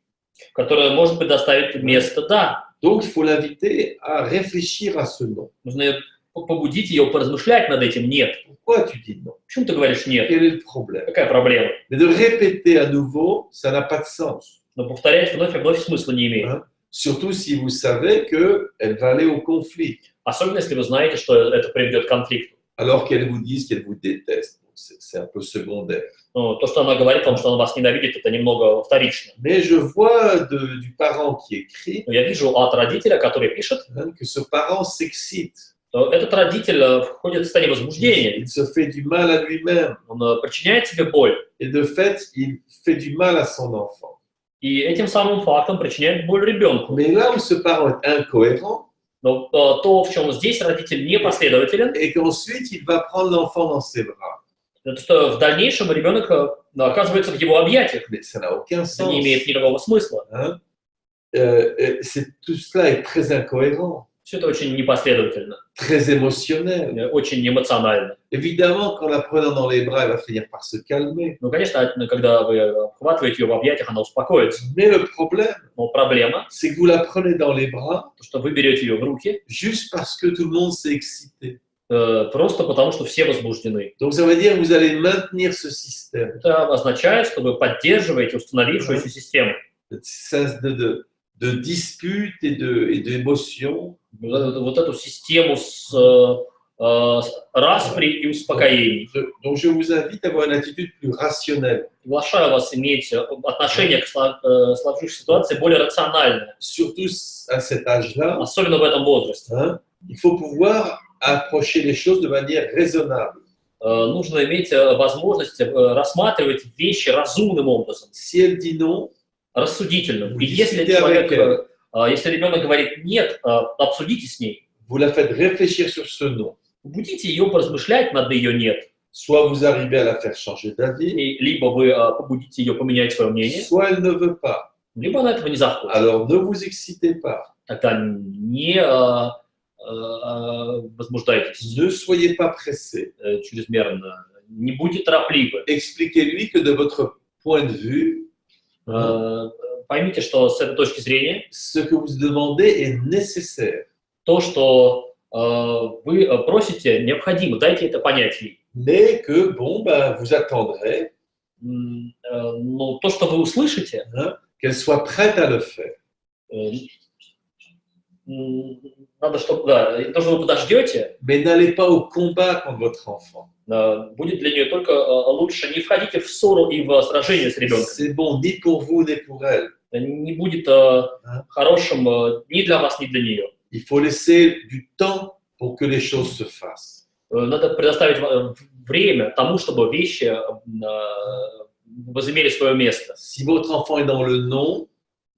которое может предоставить место «да». Donc, il faut l'inviter à réfléchir à ce non. Нужно побудить ее поразмышлять над этим «нет». Pourquoi tu dis non? Почему ты говоришь «нет»? Quel est le problème? Какая проблема? Mais de répéter à nouveau, ça n'a pas de sens. Но повторять вновь и вновь смысла не имеет. Hein? Surtout si vous savez qu'elle va aller au conflit. Особенно, если вы знаете, что это приведет к конфликту. Alors qu'elle vous dise qu'elle vous déteste. C'est un peu secondaire. Ну, то, что она говорит вам, что она вас ненавидит, это немного вторично. Mais je vois du parent qui écrit Но я вижу от родителя, который пишет, que ce parent s'excite. Этот родитель входит в состояние возбуждения. Il se fait du mal à lui-même. Он причиняет себе боль. Et de fait, il fait du mal à son enfant. И этим самым фактом причиняет боль ребенку. Mais là où ce parent est incohérent, Но то, в чем здесь родитель непоследователен, et qu'ensuite il va prendre l'enfant dans ses bras. это что в дальнейшем ребенок оказывается в его объятиях. Mais ça n'a aucun Это sens. не имеет никакого смысла. Hein? Tout cela est très incohérent, Все это очень непоследовательно, très émotionnel. очень эмоционально. Évidemment, qu'en la prenant dans les bras, elle va finir par se calmer. Ну, конечно, когда вы обхватываете ее в объятиях, она успокоится. Mais le problème, Но проблема, c'est que vous la prenez dans les bras то, что вы берете ее в руки juste parce que tout le monde s'est excité. просто потому, что все возбуждены. Donc ça veut dire que vous allez maintenir ce système. Это означает, что вы поддерживаете установившуюся систему. De disputes et d'émotions. Вот эту систему с распри и успокоений. Donc je vous invite à avoir une attitude plus rationnelle. Приглашаю вас иметь отношение к сложившейся ситуации более рациональное. Surtout à cet âge-là. Особенно в этом возрасте. Hein, il faut pouvoir approcher les choses de manière raisonnable. Нужно иметь возможность рассматривать вещи разумным образом. Si elle dit non, рассудительным. И если ребенок говорит «нет», обсудите с ней. Vous la faites réfléchir sur ce non. Будите ее поразмышлять над ее «нет». Soit vous arrivez à la faire changer d'avis, либо вы побудите ее поменять свое мнение, soit elle ne veut pas. Либо она этого не захочет. Alors ne vous excitez pas. Тогда не возбуждайтесь. Ne soyez pas pressé. Чрезмерно. Не будьте торопливы. Expliquez-lui que de votre point de vue, поймите, что с этой точки зрения, ce que vous demandez est nécessaire. То, что вы просите, необходимо. Дайте это понять ей. Mais que, bon, ben, vous attendrez. Но то, что вы услышите, qu'elle soit prête à le faire. Надо, чтобы, да, то, что вы подождете, mais n'allez pas au combat contre votre enfant. Будет для нее только лучше. Не входите в ссору и в сражение с ребенком. C'est bon ni pour vous ni pour elle. Не будет хорошим ни для вас, ни для нее. Il faut laisser du temps pour que les choses se fassent. Надо предоставить время тому, чтобы вещи возымели свое место. Si votre enfant est dans le non,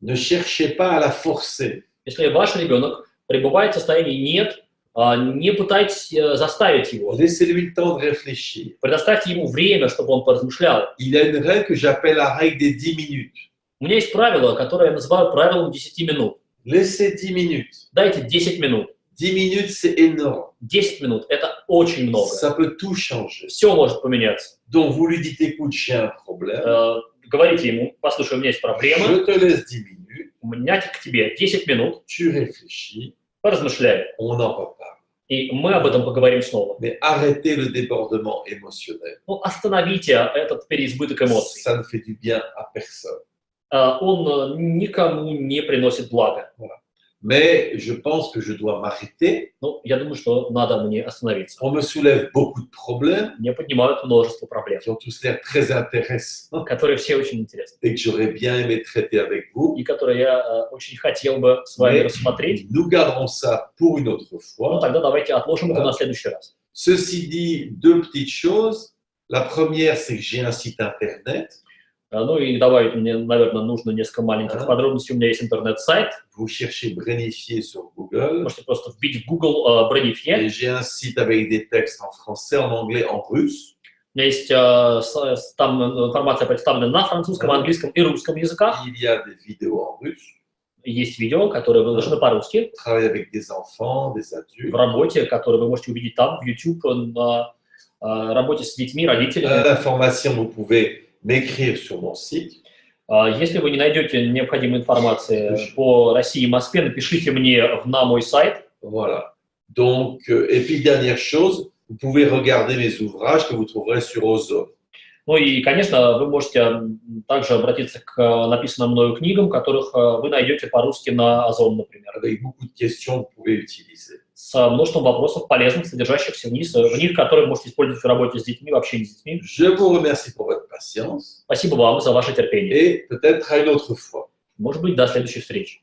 ne cherchez pas à la forcer. Если ваш ребенок пребывает в состоянии «нет», не пытайтесь заставить его. Laissez-lui le temps de réfléchir. Предоставьте ему время, чтобы он поразмышлял. Il y a une règle que j'appelle la règle des 10 minutes. У меня есть правило, которое я называю правилом 10 минут. Laissez 10 minutes. Дайте 10 минут. 10 minutes, c'est énorme. 10 минут – это очень много. Ça peut tout changer. Все может поменяться. Donc, vous lui dites, écoute, j'ai un problème. Говорите ему, послушай, у меня есть проблема. Je te laisse 10 minutes. У меня к тебе 10 минут. Tu réfléchis. Поразмышляй. On en reparle. И мы об этом поговорим снова. Mais arrêtez le débordement émotionnel. Ну, остановите этот переизбыток эмоций. Ça ne fait du bien à personne. Он никому не приносит блага. Voilà. Mais je pense que je dois m'arrêter. Ну, я думаю, что надо мне остановиться. On me soulève beaucoup de problèmes. Мне поднимают множество проблем. Qui ont tous l'air très intéressants. Которые все очень интересны. Et que j'aurais bien aimé traiter avec vous. И которые я очень хотел бы с вами рассмотреть. Nous garderons ça pour une autre fois. Ну, тогда давайте отложим это на следующий раз. Ceci dit, deux petites choses. La première, c'est que j'ai un site internet. Ну и добавить мне, наверное, нужно несколько маленьких подробностей. У меня есть интернет-сайт. Vous cherchez Brainifier sur Google. Можете просто вбить в Google Brainifier. Et j'ai un site avec des textes en français, en anglais, en russe. У меня есть там информация представлена на французском, английском и русском языках. Il y a des vidéos en russe. есть видео, которые выложены по-русски. Travailler avec des enfants, des adultes. В работе, которые вы можете увидеть там, в YouTube, на работе с детьми, родителями. L'information, vous pouvez m'écrire sur mon site. Если вы не найдете необходимой информации по России и Москве, напишите мне на мой сайт. Voilà. Donc, et puis dernière chose, vous pouvez regarder mes ouvrages que vous trouverez sur Ozone. Ну и, конечно, вы можете также обратиться к написанным мною книгам, которых вы найдете по-русски на Озон, например. Avec beaucoup de questions que vous pouvez utiliser. С множеством вопросов полезных, содержащихся в них, которые вы можете использовать в работе с детьми, в общении с детьми. Je vous remercie pour votre patience. Спасибо вам за ваше терпение. Et peut-être à une autre fois. Может быть, до следующей встречи.